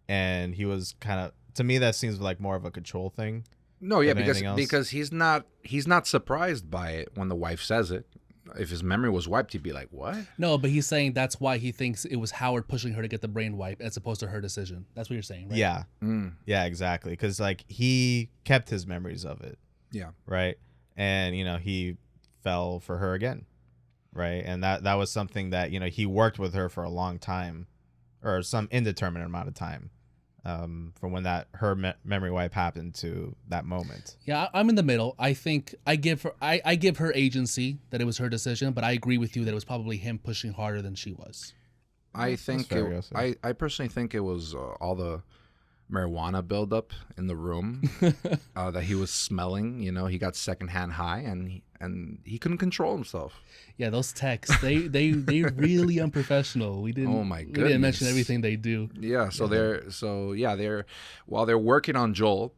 Speaker 1: and he was kind of, to me that seems like more of a control thing.
Speaker 2: No, yeah, because he's not surprised by it when the wife says it. If his memory was wiped, he'd be like, "What?"
Speaker 3: No, but he's saying that's why he thinks it was Howard pushing her to get the brain wipe as opposed to her decision. That's what you're saying, right?
Speaker 1: Yeah, yeah, exactly. Because like he kept his memories of it.
Speaker 2: Yeah.
Speaker 1: Right. And he fell for her again. Right. And that was something that he worked with her for a long time, or some indeterminate amount of time. From when her memory wipe happened to that moment.
Speaker 3: Yeah, I'm in the middle. I think I give her agency that it was her decision, but I agree with you that it was probably him pushing harder than she was.
Speaker 2: I personally think it was all the marijuana buildup in the room that he was smelling. He got secondhand high and he couldn't control himself.
Speaker 3: Yeah, those texts, they really unprofessional. We didn't.
Speaker 2: Oh my goodness.
Speaker 3: We didn't mention everything they do.
Speaker 2: Yeah, they're while they're working on Joel.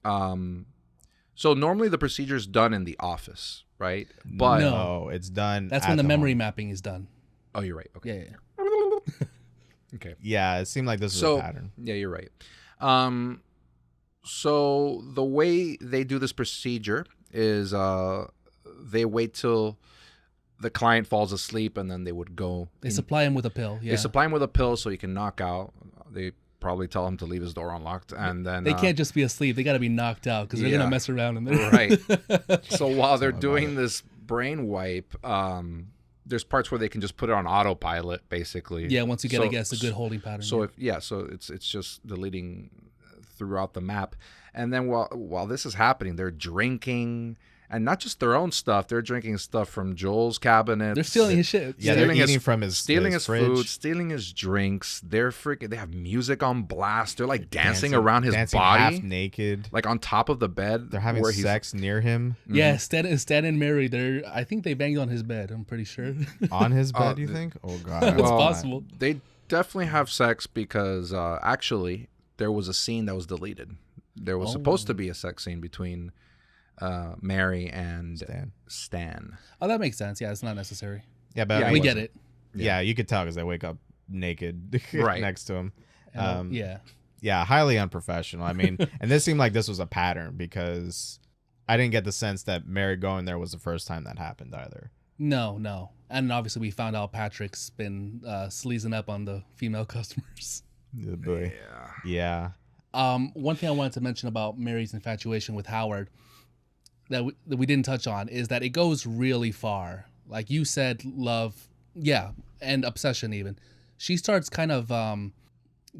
Speaker 2: So normally the procedure is done in the office, right? But
Speaker 1: no, it's done.
Speaker 3: That's when the memory mapping is done.
Speaker 2: Oh, you're right. Okay.
Speaker 3: Yeah.
Speaker 2: Okay.
Speaker 1: Yeah, it seemed like this was a pattern.
Speaker 2: Yeah, you're right. So the way they do this procedure is they wait till the client falls asleep, and then they would go.
Speaker 3: They supply him with a pill. Yeah.
Speaker 2: They supply him with a pill so he can knock out. They probably tell him to leave his door unlocked, and then
Speaker 3: they can't just be asleep. They got to be knocked out because they're gonna mess around in there.
Speaker 2: Right. So while they're doing this brain wipe, there's parts where they can just put it on autopilot, basically.
Speaker 3: Yeah, once you get, I guess, a good holding pattern.
Speaker 2: So so it's just deleting throughout the map, and then while this is happening, they're drinking. And not just their own stuff; they're drinking stuff from Joel's cabinet.
Speaker 3: They're stealing his shit.
Speaker 1: Yeah, they're eating from his
Speaker 2: his
Speaker 1: fridge.
Speaker 2: food, stealing his drinks. They're freaking. They have music on blast. They're like dancing around his body,
Speaker 1: half naked,
Speaker 2: like on top of the bed.
Speaker 1: They're having sex near him.
Speaker 3: Yeah, Stan and Mary. I think they banged on his bed. I'm pretty sure.
Speaker 1: On his bed, you think? Oh God,
Speaker 3: it's possible.
Speaker 2: They definitely have sex because actually there was a scene that was deleted. There was supposed to be a sex scene between Mary and Stan.
Speaker 3: Oh, that makes sense. Yeah, it's not necessary.
Speaker 1: Yeah, but
Speaker 3: we get it.
Speaker 1: Yeah, you could tell because they wake up naked right next to him. Yeah, highly unprofessional. I mean, and this seemed like this was a pattern because I didn't get the sense that Mary going there was the first time that happened either.
Speaker 3: No. And obviously we found out Patrick's been sleazing up on the female customers.
Speaker 1: Good boy. Yeah.
Speaker 3: One thing I wanted to mention about Mary's infatuation with Howard that we didn't touch on is that it goes really far. Like you said, love, and obsession even. She starts kind of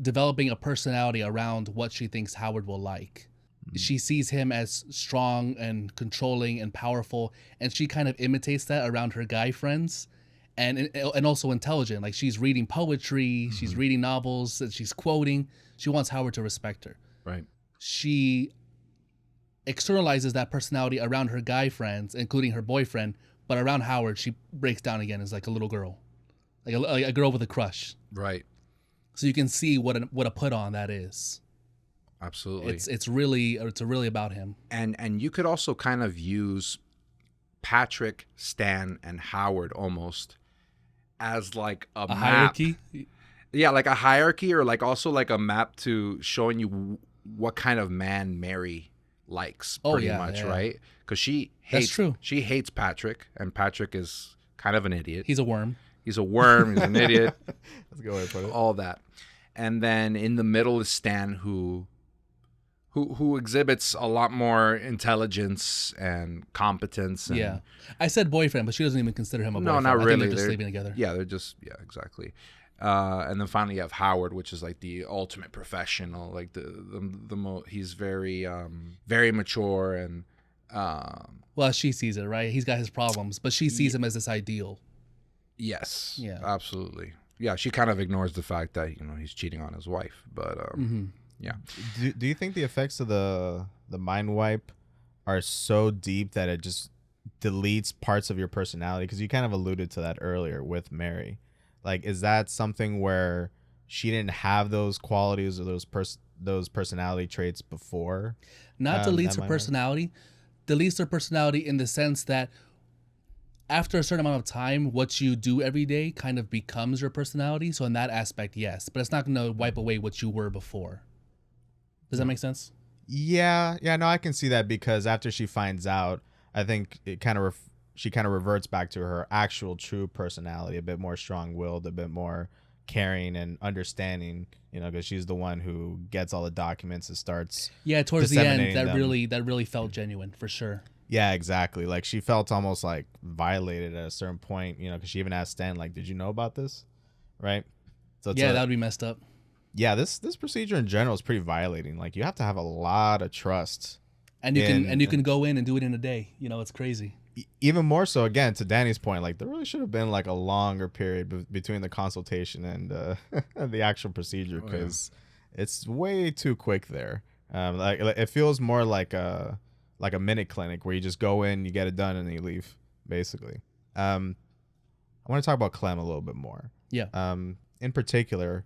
Speaker 3: developing a personality around what she thinks Howard will like. She sees him as strong and controlling and powerful, and she kind of imitates that around her guy friends, and also intelligent. Like she's reading poetry, she's reading novels, and she's quoting. She wants Howard to respect her.
Speaker 2: Right.
Speaker 3: She externalizes that personality around her guy friends, including her boyfriend, but around Howard, she breaks down again as like a little girl, like a girl with a crush.
Speaker 2: Right.
Speaker 3: So you can see what a put on that is.
Speaker 2: Absolutely.
Speaker 3: It's really about him.
Speaker 2: And you could also kind of use Patrick, Stan, and Howard almost as like a map.
Speaker 3: Hierarchy.
Speaker 2: Yeah, like a hierarchy, or like also like a map to showing you what kind of man Mary likes, pretty much, right? Because she hates Patrick, and Patrick is kind of an idiot.
Speaker 3: He's a worm.
Speaker 2: He's an idiot.
Speaker 1: That's a good way to put it.
Speaker 2: All that. And then in the middle is Stan, who exhibits a lot more intelligence and competence. And,
Speaker 3: I said boyfriend, but she doesn't even consider him a boyfriend.
Speaker 2: No, not really.
Speaker 3: I think they're just sleeping together.
Speaker 2: Yeah, they're just exactly. And then finally you have Howard, which is like the ultimate professional. Like he's very very mature and
Speaker 3: well, she sees it, right? He's got his problems, but she sees him as this ideal.
Speaker 2: Yes.
Speaker 3: Yeah.
Speaker 2: Absolutely. Yeah, she kind of ignores the fact that he's cheating on his wife, but yeah.
Speaker 1: Do you think the effects of the mind wipe are so deep that it just deletes parts of your personality? Because you kind of alluded to that earlier with Mary. Like, is that something where she didn't have those qualities or those personality traits before?
Speaker 3: Not deletes
Speaker 1: at
Speaker 3: her
Speaker 1: my mind?
Speaker 3: personality, deletes her personality in the sense that after a certain amount of time, what you do every day kind of becomes your personality. So in that aspect, yes, but it's not going to wipe away what you were before. Does that make sense?
Speaker 1: Yeah, no, I can see that, because after she finds out, I think it kind of she kind of reverts back to her actual true personality, a bit more strong-willed, a bit more caring and understanding, because she's the one who gets all the documents and starts
Speaker 3: Towards the end,
Speaker 1: disseminating them.
Speaker 3: that really felt genuine for sure.
Speaker 1: Yeah, exactly. Like, she felt almost like violated at a certain point, because she even asked Stan, like, did you know about this? Right? So
Speaker 3: that would be messed up.
Speaker 1: Yeah, this procedure in general is pretty violating. Like, you have to have a lot of trust.
Speaker 3: And you can go in and do it in a day. It's crazy.
Speaker 1: Even more so, again, to Danny's point, like, there really should have been like a longer period between the consultation and the actual procedure, because it's way too quick there. Like, it feels more like a minute clinic where you just go in, you get it done, and then you leave, basically. I want to talk about Clem a little bit more.
Speaker 3: Yeah.
Speaker 1: In particular,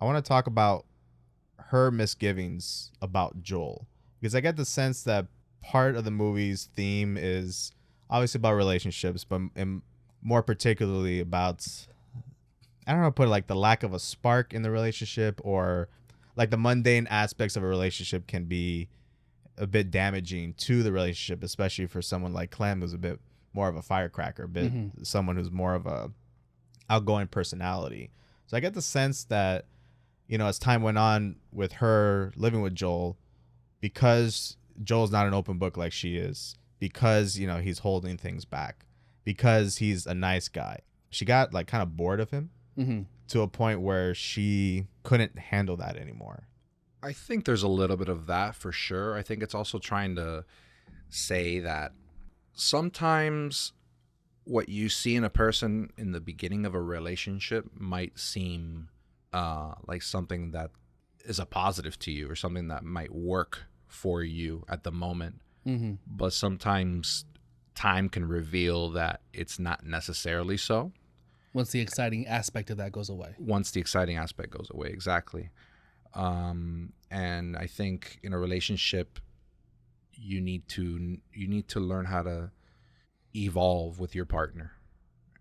Speaker 1: I want to talk about her misgivings about Joel, because I get the sense that part of the movie's theme is obviously about relationships, but more particularly about, I don't know how to put it, like the lack of a spark in the relationship, or like the mundane aspects of a relationship can be a bit damaging to the relationship, especially for someone like Clem, who's a bit more of a firecracker, someone who's more of a outgoing personality. So I get the sense that, as time went on with her living with Joel, because Joel's not an open book like she is, because, he's holding things back, because he's a nice guy, she got like kind of bored of him to a point where she couldn't handle that anymore.
Speaker 2: I think there's a little bit of that for sure. I think it's also trying to say that sometimes what you see in a person in the beginning of a relationship might seem like something that is a positive to you, or something that might work for you at the moment. But sometimes time can reveal that it's not necessarily so.
Speaker 3: Once the exciting aspect of that goes away.
Speaker 2: Exactly. And I think in a relationship, you need to learn how to evolve with your partner,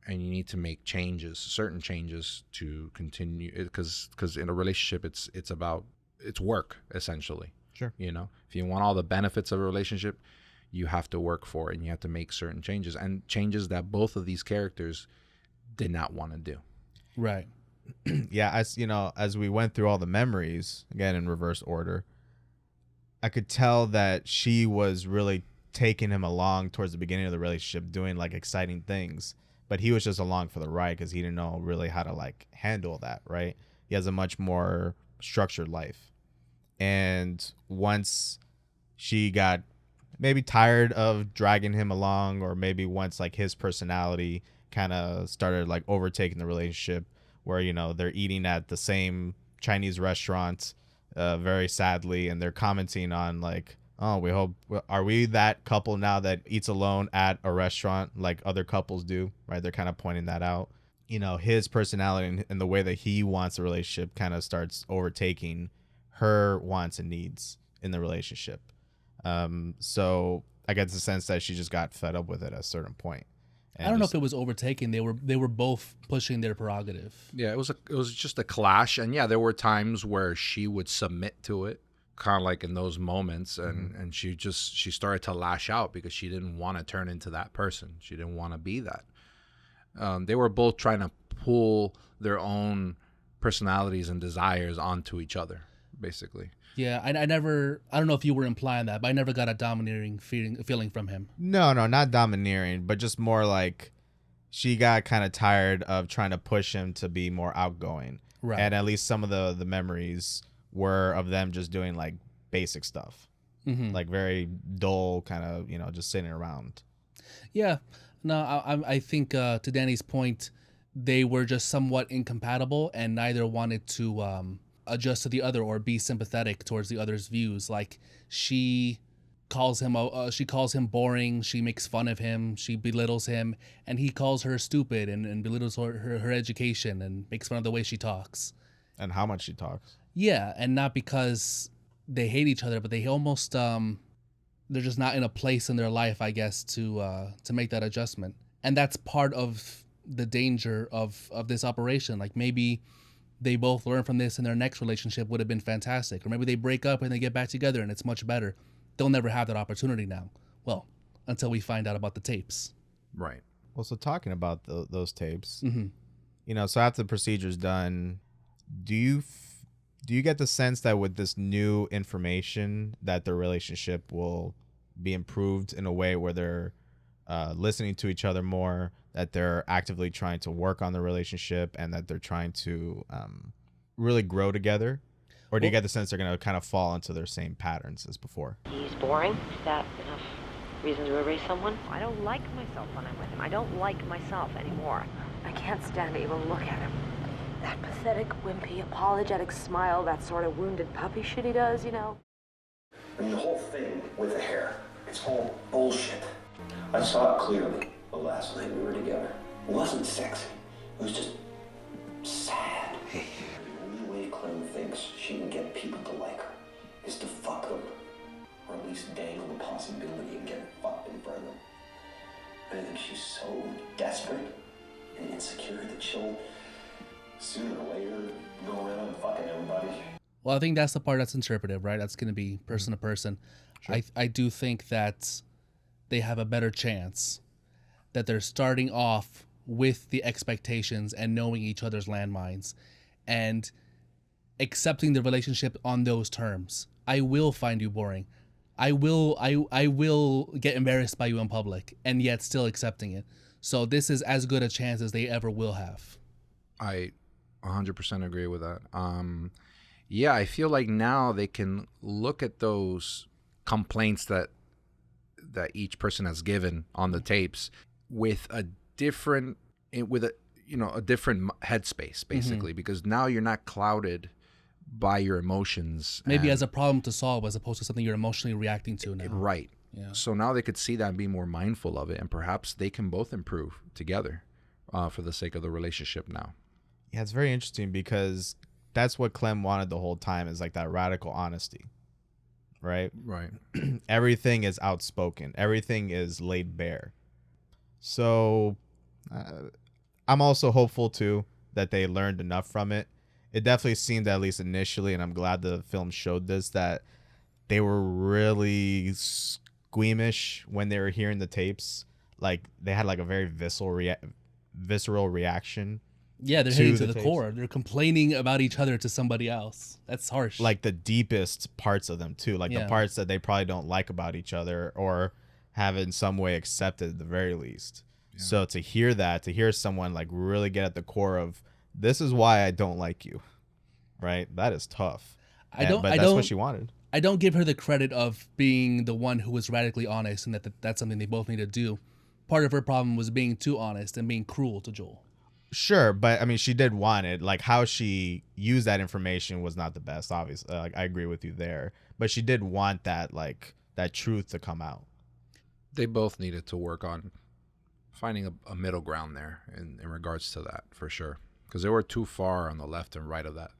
Speaker 2: and you need to make certain changes to continue, because in a relationship, it's work, essentially.
Speaker 1: Sure.
Speaker 2: If you want all the benefits of a relationship, you have to work for it, and you have to make certain changes, and changes that both of these characters did not want to do.
Speaker 3: Right.
Speaker 1: Yeah, as we went through all the memories, again in reverse order, I could tell that she was really taking him along towards the beginning of the relationship, doing like exciting things, but he was just along for the ride because he didn't know really how to like handle that, right? He has a much more structured life. And once she got maybe tired of dragging him along, or maybe once like his personality kind of started like overtaking the relationship, where they're eating at the same Chinese restaurant very sadly, and they're commenting on like, oh, are we that couple now that eats alone at a restaurant like other couples do, right? They're kind of pointing that out. His personality and the way that he wants a relationship kind of starts overtaking her wants and needs in the relationship. So I get the sense that she just got fed up with it at a certain point.
Speaker 3: I don't know if it was overtaken. They were both pushing their prerogative.
Speaker 2: Yeah, it was just a clash, and yeah, there were times where she would submit to it, kind of like in those moments, and she started to lash out because she didn't want to turn into that person. She didn't want to be that. They were both trying to pull their own personalities and desires onto each other, basically.
Speaker 3: Yeah, I don't know if you were implying that, but I never got a domineering feeling from him.
Speaker 1: No, not domineering, but just more like she got kind of tired of trying to push him to be more outgoing.
Speaker 3: Right.
Speaker 1: And at least some of the memories were of them just doing like basic stuff, like very dull kind of, just sitting around.
Speaker 3: Yeah. No, I think to Danny's point, they were just somewhat incompatible, and neither wanted to adjust to the other or be sympathetic towards the other's views. Like, she calls him she calls him boring, she makes fun of him, she belittles him, and he calls her stupid and belittles her education and makes fun of the way she talks
Speaker 1: and how much she talks.
Speaker 3: Yeah, and not because they hate each other, but they almost they're just not in a place in their life, I guess, to make that adjustment. And that's part of the danger of this operation. Like, maybe they both learn from this and their next relationship would have been fantastic. Or maybe they break up and they get back together and it's much better. They'll never have that opportunity now. Well, until we find out about the tapes.
Speaker 2: Right.
Speaker 1: Well, so talking about those tapes,
Speaker 3: Mhm.
Speaker 1: you know, so after the procedure's done, do you get the sense that with this new information that the relationship will be improved in a way where they're listening to each other more, that they're actively trying to work on the relationship, and that they're trying to really grow together? Or do you get the sense they're going to kind of fall into their same patterns as before?
Speaker 13: He's boring. Is that enough reason to erase someone? I don't like myself when I'm with him. I don't like myself anymore. I can't stand to even look at him. That pathetic, wimpy, apologetic smile, that sort of wounded puppy shit he does, you know?
Speaker 4: I mean, the whole thing with the hair, it's all bullshit. I saw it clearly the last night we were together. It wasn't sexy. It was just sad. Hey. The only way Clem thinks she can get people to like her is to fuck them. Or at least dangle the possibility of getting fucked in front of them. I think she's so desperate and insecure that she'll sooner or later go around fucking everybody.
Speaker 3: Well, I think that's the part that's interpretive, right? That's going to be person to person.
Speaker 1: Sure.
Speaker 3: I do think that they have a better chance, that they're starting off with the expectations and knowing each other's landmines and accepting the relationship on those terms. I will find you boring. I will get embarrassed by you in public, and yet still accepting it. So this is as good a chance as they ever will have.
Speaker 2: I 100% agree with that. Yeah, I feel like now they can look at those complaints that each person has given on the tapes with a different different headspace, basically, because now you're not clouded by your emotions.
Speaker 3: Maybe as a problem to solve as opposed to something you're emotionally reacting to now.
Speaker 2: Right.
Speaker 3: Yeah.
Speaker 2: So now they could see that and be more mindful of it, and perhaps they can both improve together for the sake of the relationship now.
Speaker 1: Yeah, it's very interesting because that's what Clem wanted the whole time, is like that radical honesty, right?
Speaker 2: Right.
Speaker 1: Everything is outspoken. Everything is laid bare. So I'm also hopeful, too, that they learned enough from it. It definitely seemed, at least initially, and I'm glad the film showed this, that they were really squeamish when they were hearing the tapes. Like, they had like a very visceral reaction.
Speaker 3: Yeah, they're hitting to the core. They're complaining about each other to somebody else. That's harsh.
Speaker 1: Like the deepest parts of them, too. Like
Speaker 3: Yeah.
Speaker 1: the parts that they probably don't like about each other or have in some way accepted at the very least. Yeah. So to hear that, to hear someone like really get at the core of, this is why I don't like you, right? That is tough. But that's what she wanted.
Speaker 3: I don't give her the credit of being the one who was radically honest, and that's something they both need to do. Part of her problem was being too honest and being cruel to Joel.
Speaker 1: Sure, but I mean, she did want it. Like, how she used that information was not the best, obviously. Like, I agree with you there. But she did want that, like, that truth to come out.
Speaker 2: They both needed to work on finding a middle ground there in regards to that, for sure. Because they were too far on the left and right of that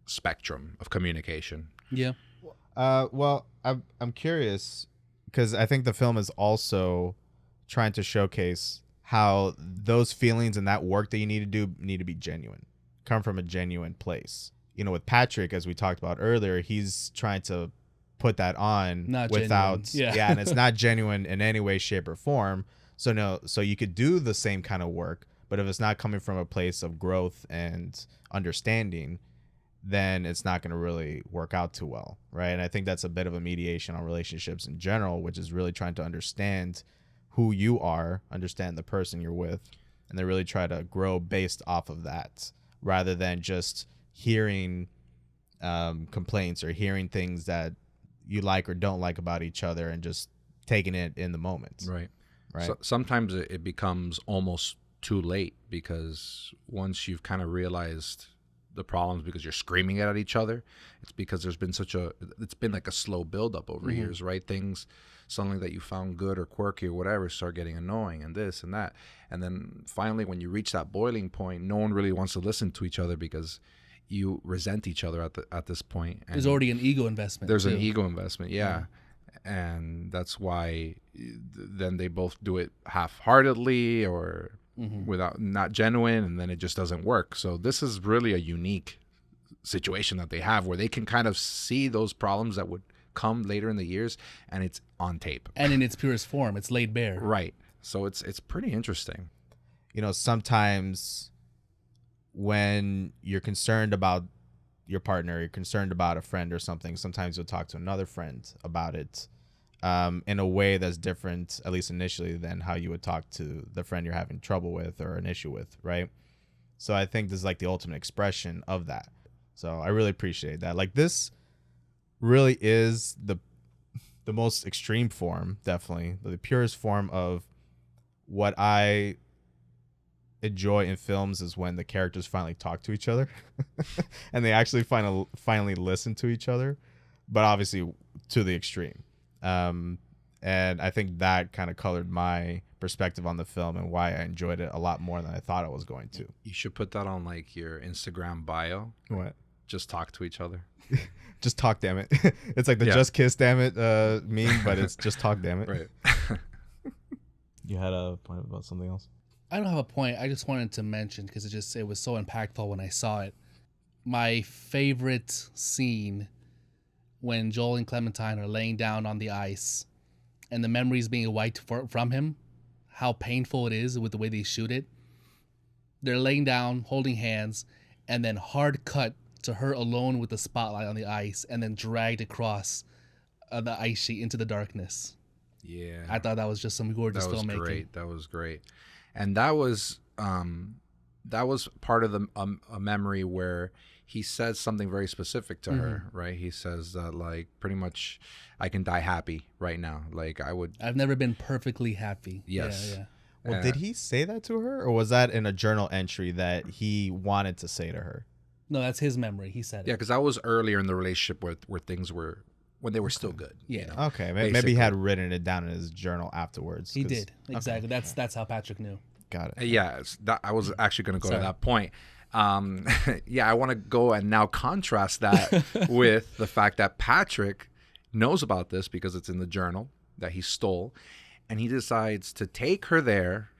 Speaker 2: spectrum of communication.
Speaker 3: Yeah.
Speaker 1: Well, I'm curious, because I think the film is also trying to showcase how those feelings and that work that you need to do need to be genuine, come from a genuine place. You know, with Patrick, as we talked about earlier, he's trying to put that on without, and it's not genuine in any way, shape, or form. So you could do the same kind of work, but if it's not coming from a place of growth and understanding, then it's not going to really work out too well, right? And I think that's a bit of a mediation on relationships in general, which is really trying to understand who you are, understand the person you're with, and then really try to grow based off of that, rather than just hearing complaints or hearing things that you like or don't like about each other and just taking it in the moment.
Speaker 2: Right.
Speaker 1: Right.
Speaker 2: So sometimes it becomes almost too late, because once you've kind of realized the problems because you're screaming it at each other. It's because there's been it's been like a slow buildup over years, right? Things suddenly that you found good or quirky or whatever start getting annoying, and this and that. And then finally, when you reach that boiling point, no one really wants to listen to each other because you resent each other at this point. And
Speaker 3: there's already an ego investment.
Speaker 2: There's an ego investment, yeah. And that's why then they both do it half-heartedly or without, not genuine, and then it just doesn't work. So this is really a unique situation that they have where they can kind of see those problems that would come later in the years, and it's on tape.
Speaker 3: And in its purest form, it's laid bare.
Speaker 2: Right. So it's pretty interesting.
Speaker 1: You know, sometimes when you're concerned about your partner, you're concerned about a friend or something, sometimes you'll talk to another friend about it in a way that's different, at least initially, than how you would talk to the friend you're having trouble with or an issue with, right? So I think this is like the ultimate expression of that. So I really appreciate that. Like, this really is the most extreme form, definitely, the purest form of what I enjoy in films is when the characters finally talk to each other and they actually finally listen to each other, but obviously to the extreme. And I think that kind of colored my perspective on the film and why I enjoyed it a lot more than I thought I was going to.
Speaker 2: You should put that on like your Instagram bio.
Speaker 1: What?
Speaker 2: Just talk to each other.
Speaker 1: Just talk, damn it. It's like the just kiss, damn it meme, but it's just talk, damn it.
Speaker 2: Right.
Speaker 1: You had a point about something else?
Speaker 3: I don't have a point. I just wanted to mention, because it was so impactful when I saw it. My favorite scene when Joel and Clementine are laying down on the ice and the memories being wiped from him, how painful it is with the way they shoot it. They're laying down, holding hands, and then hard cut to her alone with the spotlight on the ice and then dragged across the ice sheet into the darkness.
Speaker 2: Yeah.
Speaker 3: I thought that was just some gorgeous filmmaking.
Speaker 2: That was great. And that was part of a memory where he says something very specific to her, right? He says that, like, pretty much, I can die happy right now. Like, I've
Speaker 3: never been perfectly happy.
Speaker 2: Yes.
Speaker 3: Yeah.
Speaker 1: Well, did he say that to her, or was that in a journal entry that he wanted to say to her?
Speaker 3: No, that's his memory. He said it.
Speaker 2: Yeah, because that was earlier in the relationship where things were, when they were still good.
Speaker 3: Yeah.
Speaker 2: You know,
Speaker 1: okay. Maybe he had written it down in his journal afterwards.
Speaker 3: He did. Exactly. Okay. That's how Patrick knew.
Speaker 1: Got it.
Speaker 2: Yeah. I was actually going to go to that point. I want to go and now contrast that with the fact that Patrick knows about this because it's in the journal that he stole, and he decides to take her there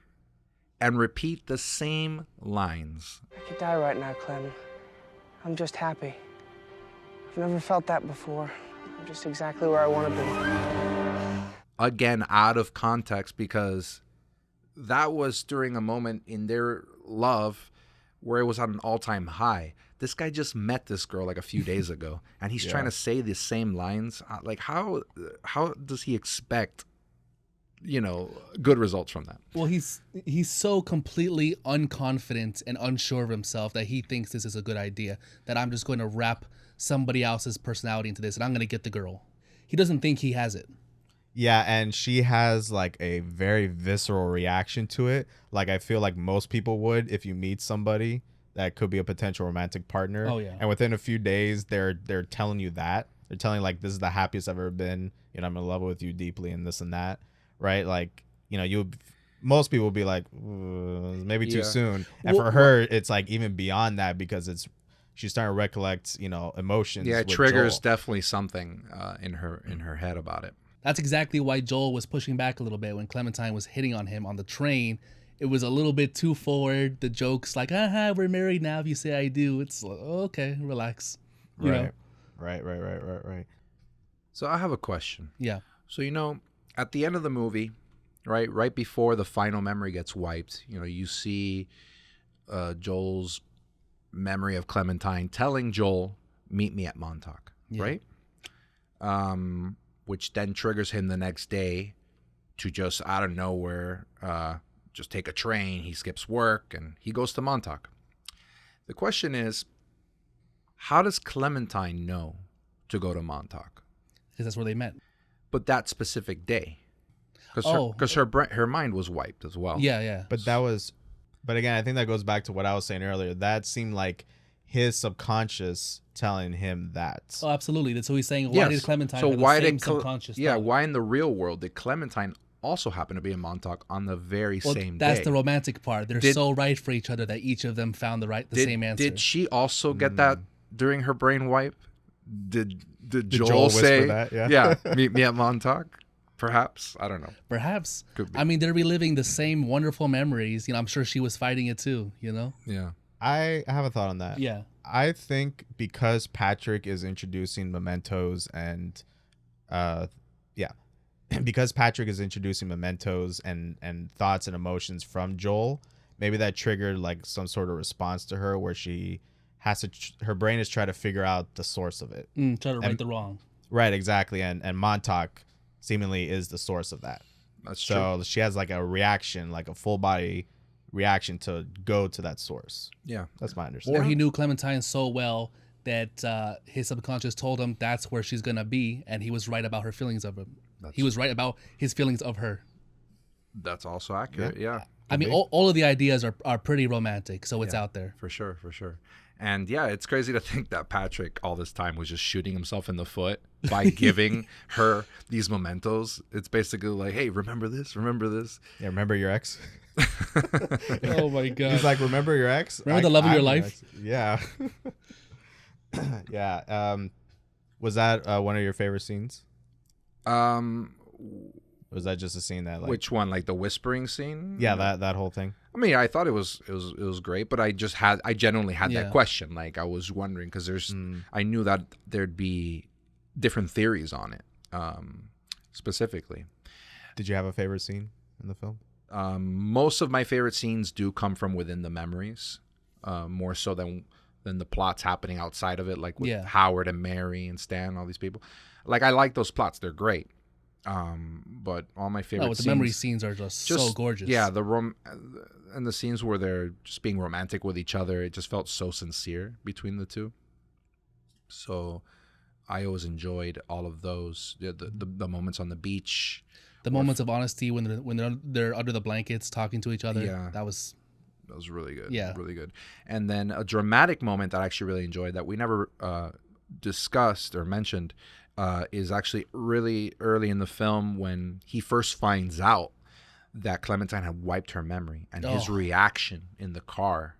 Speaker 2: and repeat the same lines.
Speaker 14: I could die right now, Clem. I'm just happy. I've never felt that before. I'm just exactly where I want to be.
Speaker 2: Again, out of context, because that was during a moment in their love where it was at an all-time high. This guy just met this girl like a few days ago, and he's trying to say the same lines. Like, how does he expect, good results from that?
Speaker 3: Well, he's so completely unconfident and unsure of himself that he thinks this is a good idea, that I'm just going to wrap somebody else's personality into this and I'm going to get the girl. He doesn't think he has it.
Speaker 1: Yeah, and she has like a very visceral reaction to it. Like, I feel like most people would if you meet somebody that could be a potential romantic partner.
Speaker 3: Oh, yeah.
Speaker 1: And within a few days, they're telling you that. They're telling you, like, this is the happiest I've ever been. I'm in love with you deeply and this and that. Right? Like, most people would be like, maybe too soon. And for her, it's like even beyond that, because she's starting to recollect, emotions.
Speaker 2: Yeah, it triggers definitely something in her head about it.
Speaker 3: That's exactly why Joel was pushing back a little bit when Clementine was hitting on him on the train. It was a little bit too forward. The joke's like, we're married now if you say I do. It's like, okay, relax.
Speaker 1: Right.
Speaker 2: So I have a question.
Speaker 3: Yeah.
Speaker 2: So, at the end of the movie, right before the final memory gets wiped, you see Joel's memory of Clementine telling Joel, meet me at Montauk, right? Which then triggers him the next day to just out of nowhere, just take a train. He skips work and he goes to Montauk. The question is, how does Clementine know to go to Montauk?
Speaker 3: Because that's where they met.
Speaker 2: But that specific day. Because her mind was wiped as well.
Speaker 3: Yeah.
Speaker 1: But again, I think that goes back to what I was saying earlier. That seemed like his subconscious telling him that.
Speaker 3: Oh, absolutely. That's what he's saying. Why did Clementine have the same subconscious thought?
Speaker 2: Why in the real world did Clementine also happen to be in Montauk on the very same day?
Speaker 3: That's the romantic part. They're so right for each other that each of them found the same answer.
Speaker 2: Did she also get that during her brain wipe? Did
Speaker 1: Joel
Speaker 2: say
Speaker 1: that?
Speaker 2: Yeah, meet me at Montauk? Perhaps. I don't know.
Speaker 3: Perhaps.
Speaker 2: Could be.
Speaker 3: I mean, they're reliving the same wonderful memories. I'm sure she was fighting it too,
Speaker 2: Yeah.
Speaker 1: I have a thought on that.
Speaker 3: Yeah.
Speaker 1: I think because Patrick is introducing mementos and because Patrick is introducing mementos and thoughts and emotions from Joel, maybe that triggered like some sort of response to her where she has to her brain is trying to figure out the source of it.
Speaker 3: Try to right the wrong.
Speaker 1: Right, exactly. And Montauk seemingly is the source of that.
Speaker 2: That's
Speaker 1: so
Speaker 2: true.
Speaker 1: She has like a reaction, like a full body reaction to go to that source.
Speaker 2: Yeah.
Speaker 1: That's my understanding.
Speaker 3: Or he knew Clementine so well that his subconscious told him that's where she's going to be, and he was right about her feelings of him. He was right about his feelings of her.
Speaker 2: That's also accurate, yeah.
Speaker 3: I mean, all of the ideas are pretty romantic, so it's out there.
Speaker 2: For sure. And yeah, it's crazy to think that Patrick all this time was just shooting himself in the foot by giving her these mementos. It's basically like, hey, remember this?
Speaker 1: Yeah, remember your ex?
Speaker 3: Oh my God.
Speaker 1: He's like, remember your ex?
Speaker 3: Remember the love of your life?
Speaker 1: Yeah. Yeah. Was that one of your favorite scenes? Was that just a scene that like
Speaker 2: which one, like the whispering scene?
Speaker 1: Yeah, that whole thing.
Speaker 2: I mean, I thought it was great, but I genuinely had that question. Like I was wondering because I knew that there'd be different theories on it, specifically.
Speaker 1: Did you have a favorite scene in the film?
Speaker 2: Most of my favorite scenes do come from within the memories, more so than the plots happening outside of it, like with Howard and Mary and Stan and all these people. Like I like those plots; they're great. But all my favorite
Speaker 3: the memory scenes are just so gorgeous.
Speaker 2: Yeah, and the scenes where they're just being romantic with each other, it just felt so sincere between the two. So I always enjoyed all of those. The moments on the beach,
Speaker 3: the moments of honesty when they're under the blankets talking to each other.
Speaker 2: Yeah,
Speaker 3: that was
Speaker 2: really good.
Speaker 3: Yeah,
Speaker 2: really good. And then a dramatic moment that I actually really enjoyed that we never discussed or mentioned. Is actually really early in the film when he first finds out that Clementine had wiped her memory and his reaction in the car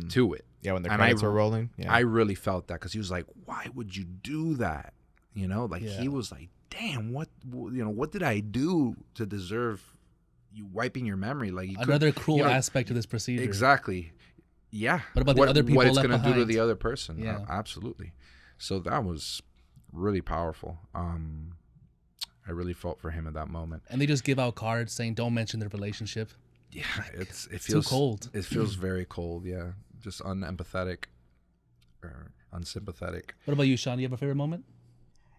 Speaker 2: to it.
Speaker 1: Yeah, when the credits were rolling. Yeah.
Speaker 2: I really felt that because he was like, why would you do that? He was like, damn, what did I do to deserve you wiping your memory? Like
Speaker 3: another cruel aspect of this procedure.
Speaker 2: Exactly. Yeah.
Speaker 3: What about the other people
Speaker 2: what it's
Speaker 3: left
Speaker 2: going to do to
Speaker 3: behind?
Speaker 2: the other person.
Speaker 3: Yeah.
Speaker 2: Absolutely. So that was really powerful. I really felt for him at that moment.
Speaker 3: And they just give out cards saying don't mention their relationship.
Speaker 2: Yeah, it feels
Speaker 3: too cold.
Speaker 2: It feels very cold. Yeah, just unempathetic or unsympathetic.
Speaker 3: What about you, Sean? Do you have a favorite moment?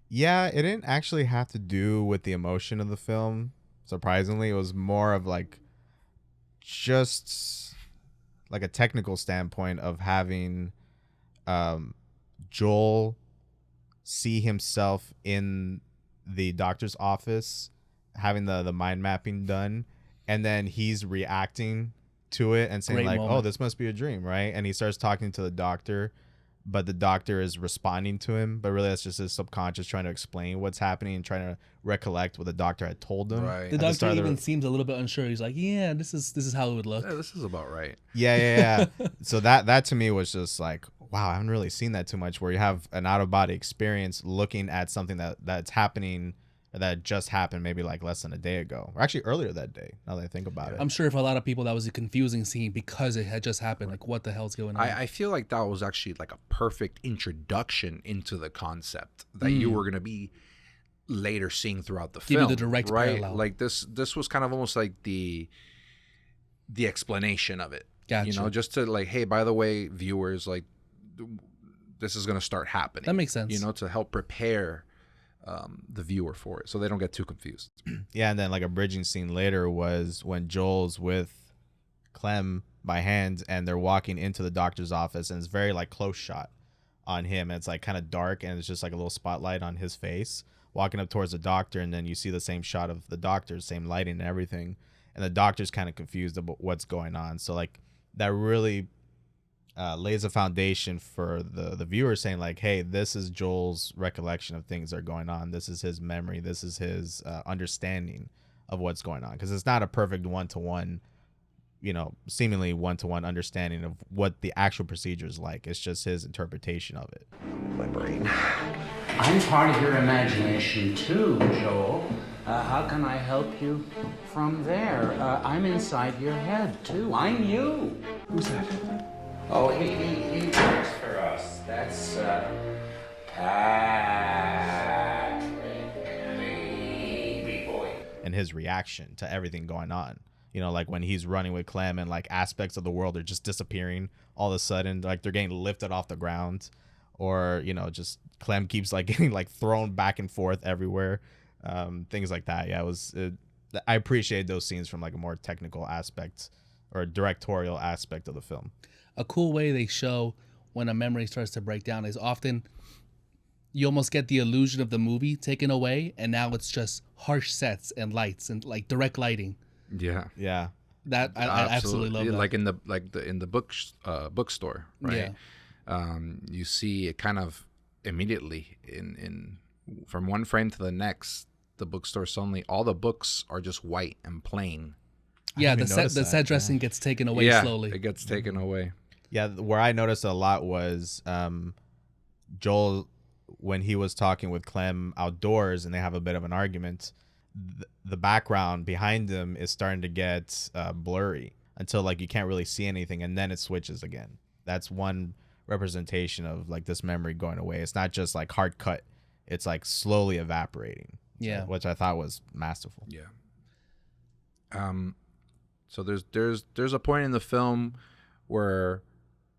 Speaker 1: Yeah, it didn't actually have to do with the emotion of the film. Surprisingly, it was more of like just like a technical standpoint of having Joel see himself in the doctor's office having the mind mapping done, and then he's reacting to it and saying like, oh, this must be a dream, right? And he starts talking to the doctor, but the doctor is responding to him, but really that's just his subconscious trying to explain what's happening and trying to recollect what the doctor had told him.
Speaker 2: Right.
Speaker 3: The doctor even seems a little bit unsure. He's like, yeah, this is how it would look.
Speaker 2: Yeah, this is about right.
Speaker 1: Yeah. So that to me was just like, wow, I haven't really seen that too much, where you have an out-of-body experience looking at something that's happening, that just happened maybe like less than a day ago, or actually earlier that day, now that I think about it.
Speaker 3: I'm sure for a lot of people that was a confusing scene because it had just happened. Like, what the hell's going on?
Speaker 2: I feel like that was actually like a perfect introduction into the concept that you were going to be later seeing throughout the film.
Speaker 3: Give you the direct
Speaker 2: right?
Speaker 3: parallel.
Speaker 2: Like this was kind of almost like the explanation of it.
Speaker 3: Gotcha.
Speaker 2: Just to like, hey, by the way, viewers, like, this is going to start happening.
Speaker 3: That makes sense.
Speaker 2: To help prepare the viewer for it so they don't get too confused.
Speaker 1: Yeah, and then like a bridging scene later was when Joel's with Clem by hand and they're walking into the doctor's office, and it's very like close shot on him, and it's like kind of dark, and it's just like a little spotlight on his face walking up towards the doctor, and then you see the same shot of the doctor, same lighting and everything, and the doctor's kind of confused about what's going on. So like that really lays a foundation for the viewer, saying like, hey, this is Joel's recollection of things that are going on. This is his memory. This is his understanding of what's going on. Because it's not a perfect one-to-one, seemingly one-to-one understanding of what the actual procedure is like. It's just his interpretation of it.
Speaker 9: My brain.
Speaker 5: I'm part of your imagination too, Joel. How can I help you from there? I'm inside your head too. I'm you.
Speaker 9: Who's that?
Speaker 5: Oh, he works for us. That's Patrick, baby boy.
Speaker 1: And his reaction to everything going on. Like when he's running with Clem and like aspects of the world are just disappearing all of a sudden, like they're getting lifted off the ground, or just Clem keeps like getting like thrown back and forth everywhere, things like that. Yeah, I appreciate those scenes from like a more technical aspect or a directorial aspect of the film.
Speaker 3: A cool way they show when a memory starts to break down is often you almost get the illusion of the movie taken away, and now it's just harsh sets and lights and like direct lighting.
Speaker 2: Yeah.
Speaker 3: That I absolutely love that.
Speaker 2: Like in the bookstore, right?
Speaker 3: Yeah.
Speaker 2: You see it kind of immediately in from one frame to the next. The bookstore suddenly all the books are just white and plain.
Speaker 3: Yeah, the set dressing gets taken away slowly.
Speaker 2: It gets taken away.
Speaker 1: Yeah, where I noticed a lot was Joel, when he was talking with Clem outdoors and they have a bit of an argument, the background behind them is starting to get blurry until like you can't really see anything, and then it switches again. That's one representation of like this memory going away. It's not just like hard cut. It's like slowly evaporating.
Speaker 3: Yeah.
Speaker 1: Which I thought was masterful.
Speaker 2: Yeah. So there's a point in the film where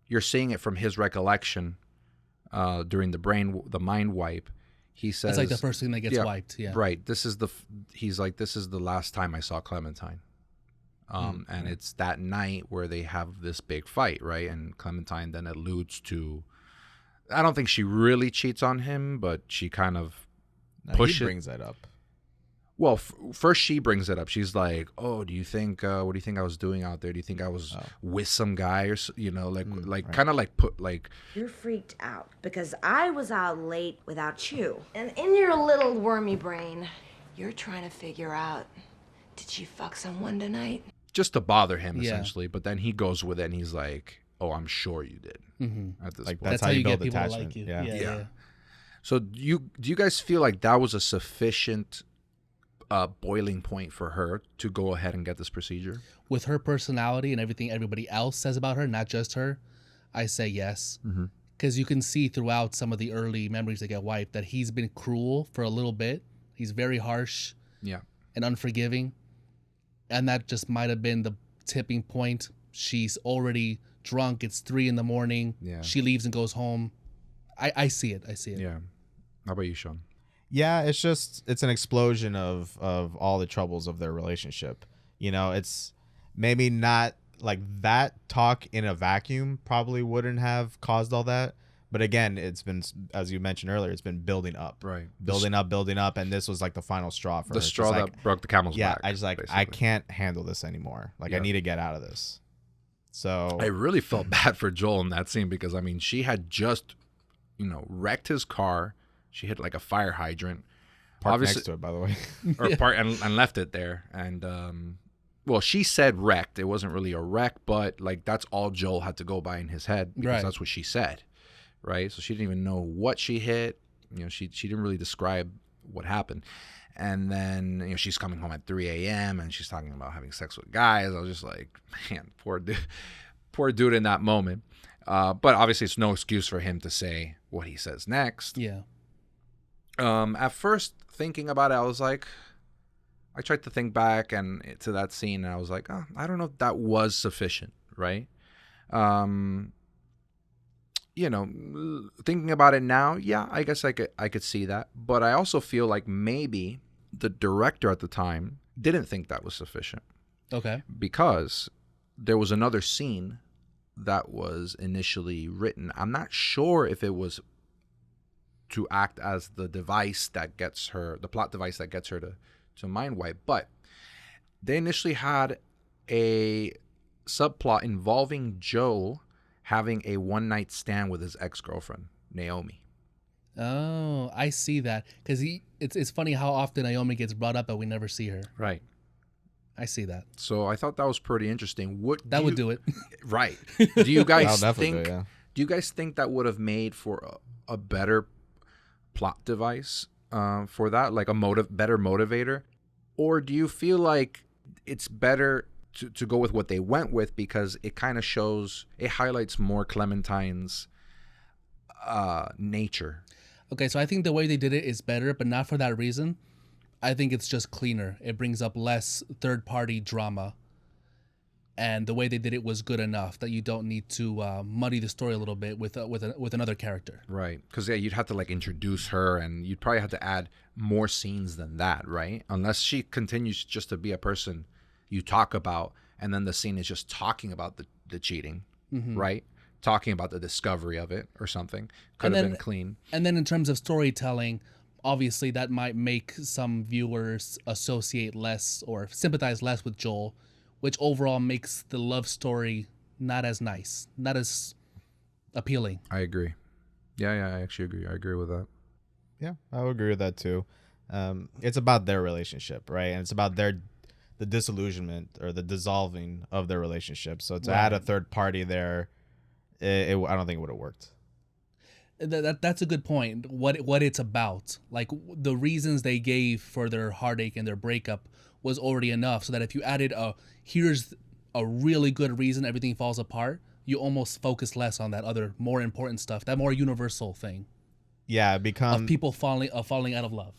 Speaker 2: you're seeing it from his recollection during the mind wipe. He says
Speaker 3: it's like the first thing that gets wiped. Yeah.
Speaker 2: Right. He's like, this is the last time I saw Clementine. And it's that night where they have this big fight, right? And Clementine then alludes to, I don't think she really cheats on him, but she kind of pushes.
Speaker 1: He brings that up.
Speaker 2: Well, first she brings it up. She's like, "Oh, do you think? What do you think I was doing out there? Do you think I was with some guy or kind of like put like?"
Speaker 8: You're freaked out because I was out late without you, and in your little wormy brain, you're trying to figure out, did she fuck someone tonight?
Speaker 2: Just to bother him, essentially. But then he goes with it, and he's like, "Oh, I'm sure you did."
Speaker 3: Mm-hmm.
Speaker 2: At this
Speaker 1: like
Speaker 2: point.
Speaker 1: that's how you build
Speaker 3: get people to
Speaker 1: attachment.
Speaker 3: like you.
Speaker 1: Yeah.
Speaker 2: So do you guys feel like that was a sufficient boiling point for her to go ahead and get this procedure?
Speaker 3: With her personality and everything everybody else says about her, not just her, I say yes. Because you can see throughout some of the early memories that get wiped that he's been cruel for a little bit. He's very harsh and unforgiving. And that just might have been the tipping point. She's already drunk. It's 3 a.m.
Speaker 2: Yeah.
Speaker 3: She leaves and goes home. I see it.
Speaker 2: Yeah. How about you, Sean?
Speaker 1: Yeah, it's an explosion of all the troubles of their relationship. It's maybe not like that talk in a vacuum probably wouldn't have caused all that. But again, it's been, as you mentioned earlier, it's been building up.
Speaker 2: Right.
Speaker 1: Building up. And this was like the final straw for her.
Speaker 2: The straw that broke the camel's back.
Speaker 1: Yeah, I just I can't handle this anymore. Like, I need to get out of this. So
Speaker 2: I really felt bad for Joel in that scene because, I mean, she had just, wrecked his car. She hit like a fire hydrant.
Speaker 1: Parked next to it, by the way.
Speaker 2: and left it there. And, well, she said wrecked. It wasn't really a wreck, but like that's all Joel had to go by in his head because that's what she said, right? So she didn't even know what she hit. She didn't really describe what happened. And then, she's coming home at 3 a.m. and she's talking about having sex with guys. I was just like, man, poor dude in that moment. But obviously it's no excuse for him to say what he says next.
Speaker 3: Yeah.
Speaker 2: At first, thinking about it, I was like, I tried to think back and to that scene, and I was like, I don't know if that was sufficient, right? Thinking about it now, yeah, I guess I could see that, but I also feel like maybe the director at the time didn't think that was sufficient.
Speaker 3: Okay.
Speaker 2: Because there was another scene that was initially written. I'm not sure if it was to act as the device that gets her, the plot device that gets her to mind wipe. But they initially had a subplot involving Joe having a one-night stand with his ex-girlfriend, Naomi.
Speaker 3: Oh, I see that. Because it's funny how often Naomi gets brought up, but we never see her.
Speaker 2: Right.
Speaker 3: I see that.
Speaker 2: So I thought that was pretty interesting.
Speaker 3: That would do it.
Speaker 2: Right. Do you guys
Speaker 1: definitely
Speaker 2: think?
Speaker 1: do, yeah.
Speaker 2: Do you guys think that would have made for a better plot device for that, like a better motivator, or do you feel like it's better to go with what they went with because it kind of highlights more Clementine's nature?
Speaker 3: Okay, so I think the way they did it is better, but not for that reason. I think it's just cleaner. It brings up less third-party drama. And the way they did it was good enough that you don't need to muddy the story a little bit with another character.
Speaker 2: Right, because you'd have to like introduce her, and you'd probably have to add more scenes than that, right? Unless she continues just to be a person you talk about, and then the scene is just talking about the cheating, right? Talking about the discovery of it or something. Could have been clean.
Speaker 3: And then in terms of storytelling, obviously that might make some viewers associate less or sympathize less with Joel, which overall makes the love story not as nice, not as appealing.
Speaker 2: I agree. Yeah, I actually agree. I agree with that.
Speaker 1: Yeah, I would agree with that too. It's about their relationship, right? And it's about the disillusionment or the dissolving of their relationship. So to add a third party there, I don't think it would have worked.
Speaker 3: That's a good point. What it's about, like the reasons they gave for their heartache and their breakup was already enough. So that if you added here's a really good reason everything falls apart, you almost focus less on that other more important stuff, that more universal thing.
Speaker 1: Yeah, it becomes
Speaker 3: of people falling out of love.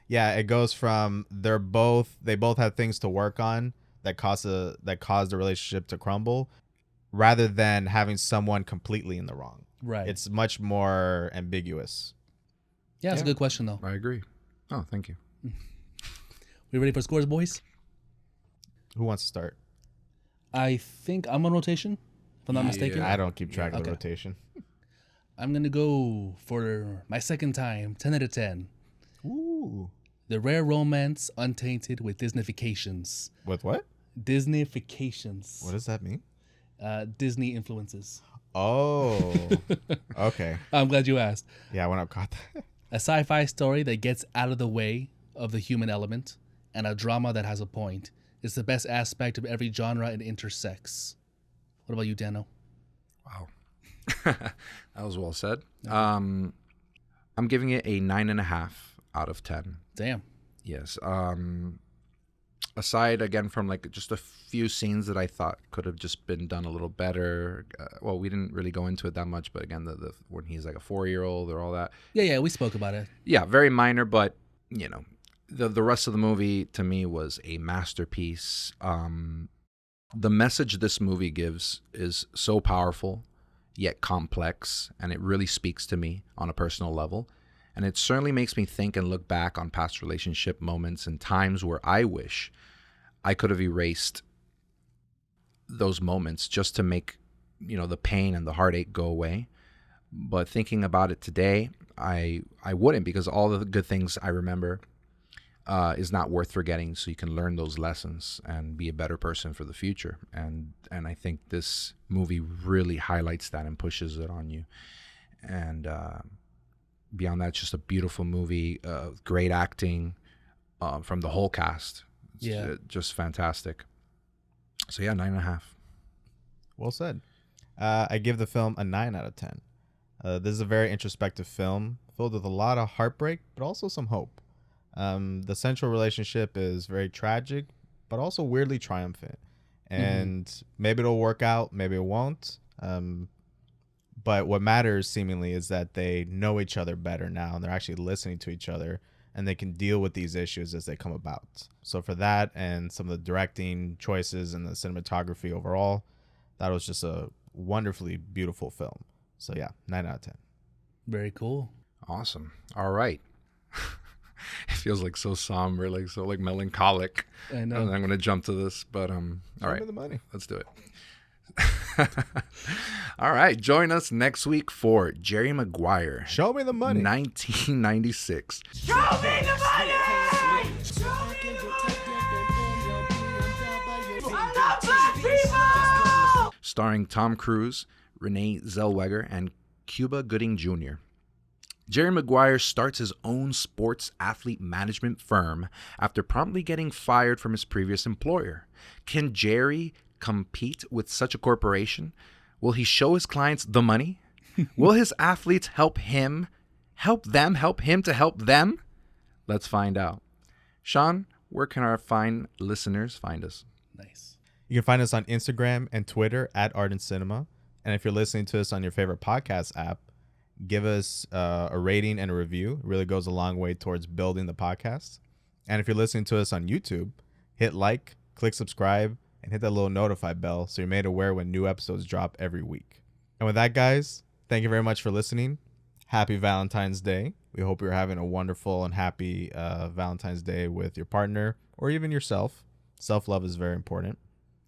Speaker 1: Yeah, it goes from they both have things to work on that cause the relationship to crumble, rather than having someone completely in the wrong.
Speaker 3: Right.
Speaker 1: It's much more ambiguous.
Speaker 3: Yeah, it's a good question though.
Speaker 2: I agree. Oh, thank you.
Speaker 3: We ready for scores, boys?
Speaker 1: Who wants to start?
Speaker 3: I think I'm on rotation, if I'm not mistaken.
Speaker 1: I don't keep track of the rotation.
Speaker 3: I'm going to go for my second time, 10 out of 10.
Speaker 1: Ooh.
Speaker 3: The Rare Romance Untainted with Disneyfications.
Speaker 1: With what?
Speaker 3: Disneyfications.
Speaker 1: What does that mean?
Speaker 3: Disney influences.
Speaker 1: Oh. Okay.
Speaker 3: I'm glad you asked.
Speaker 1: Yeah, I went up caught that.
Speaker 3: A sci-fi story that gets out of the way of the human element, and a drama that has a point. It's the best aspect of every genre and intersects. What about you, Dano?
Speaker 2: Wow. That was well said. I'm giving it a 9.5 out of 10.
Speaker 3: Damn.
Speaker 2: Yes. Aside again from like just a few scenes that I thought could have just been done a little better. Well, we didn't really go into it that much, but again, the when he's like a 4-year-old or all that.
Speaker 3: Yeah, we spoke about it.
Speaker 2: Yeah, very minor, but you know, the rest of the movie to me was a masterpiece. The message this movie gives is so powerful, yet complex, and it really speaks to me on a personal level. And it certainly makes me think and look back on past relationship moments and times where I wish I could have erased those moments just to make, the pain and the heartache go away. But thinking about it today, I wouldn't, because all the good things I remember is not worth forgetting, so you can learn those lessons and be a better person for the future. And I think this movie really highlights that and pushes it on you. And beyond that, it's just a beautiful movie, great acting from the whole cast. It's just fantastic. So yeah, 9.5.
Speaker 1: Well said. I give the film a 9 out of 10. This is a very introspective film filled with a lot of heartbreak, but also some hope. The central relationship is very tragic, but also weirdly triumphant. And maybe it'll work out, maybe it won't. But what matters seemingly is that they know each other better now, and they're actually listening to each other, and they can deal with these issues as they come about. So for that and some of the directing choices and the cinematography overall, that was just a wonderfully beautiful film. So yeah, 9 out of 10.
Speaker 3: Very cool.
Speaker 2: Awesome. All right. It feels like so somber, like so like melancholic.
Speaker 3: I know.
Speaker 2: I'm going to jump to this, but all right.
Speaker 1: The money.
Speaker 2: Let's do it. All right. Join us next week for Jerry Maguire.
Speaker 1: Show me the money.
Speaker 2: 1996.
Speaker 6: Show me the money! Show me the money! I love black people!
Speaker 2: Starring Tom Cruise, Renee Zellweger, and Cuba Gooding Jr. Jerry Maguire starts his own sports athlete management firm after promptly getting fired from his previous employer. Can Jerry compete with such a corporation? Will he show his clients the money? Will his athletes help him to help them? Let's find out. Sean, where can our fine listeners find us?
Speaker 3: Nice.
Speaker 1: You can find us on Instagram and Twitter at Ardent Cinema. And if you're listening to us on your favorite podcast app, give us a rating and a review. It really goes a long way towards building the podcast. And if you're listening to us on YouTube, hit like, click subscribe, and hit that little notify bell so you're made aware when new episodes drop every week. And with that, guys, thank you very much for listening. Happy Valentine's Day. We hope you're having a wonderful and happy Valentine's Day with your partner or even yourself. Self-love is very important.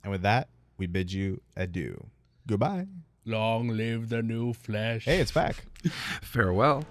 Speaker 1: And with that, we bid you adieu. Goodbye.
Speaker 3: Long live the new flesh.
Speaker 1: Hey, it's back.
Speaker 2: Farewell.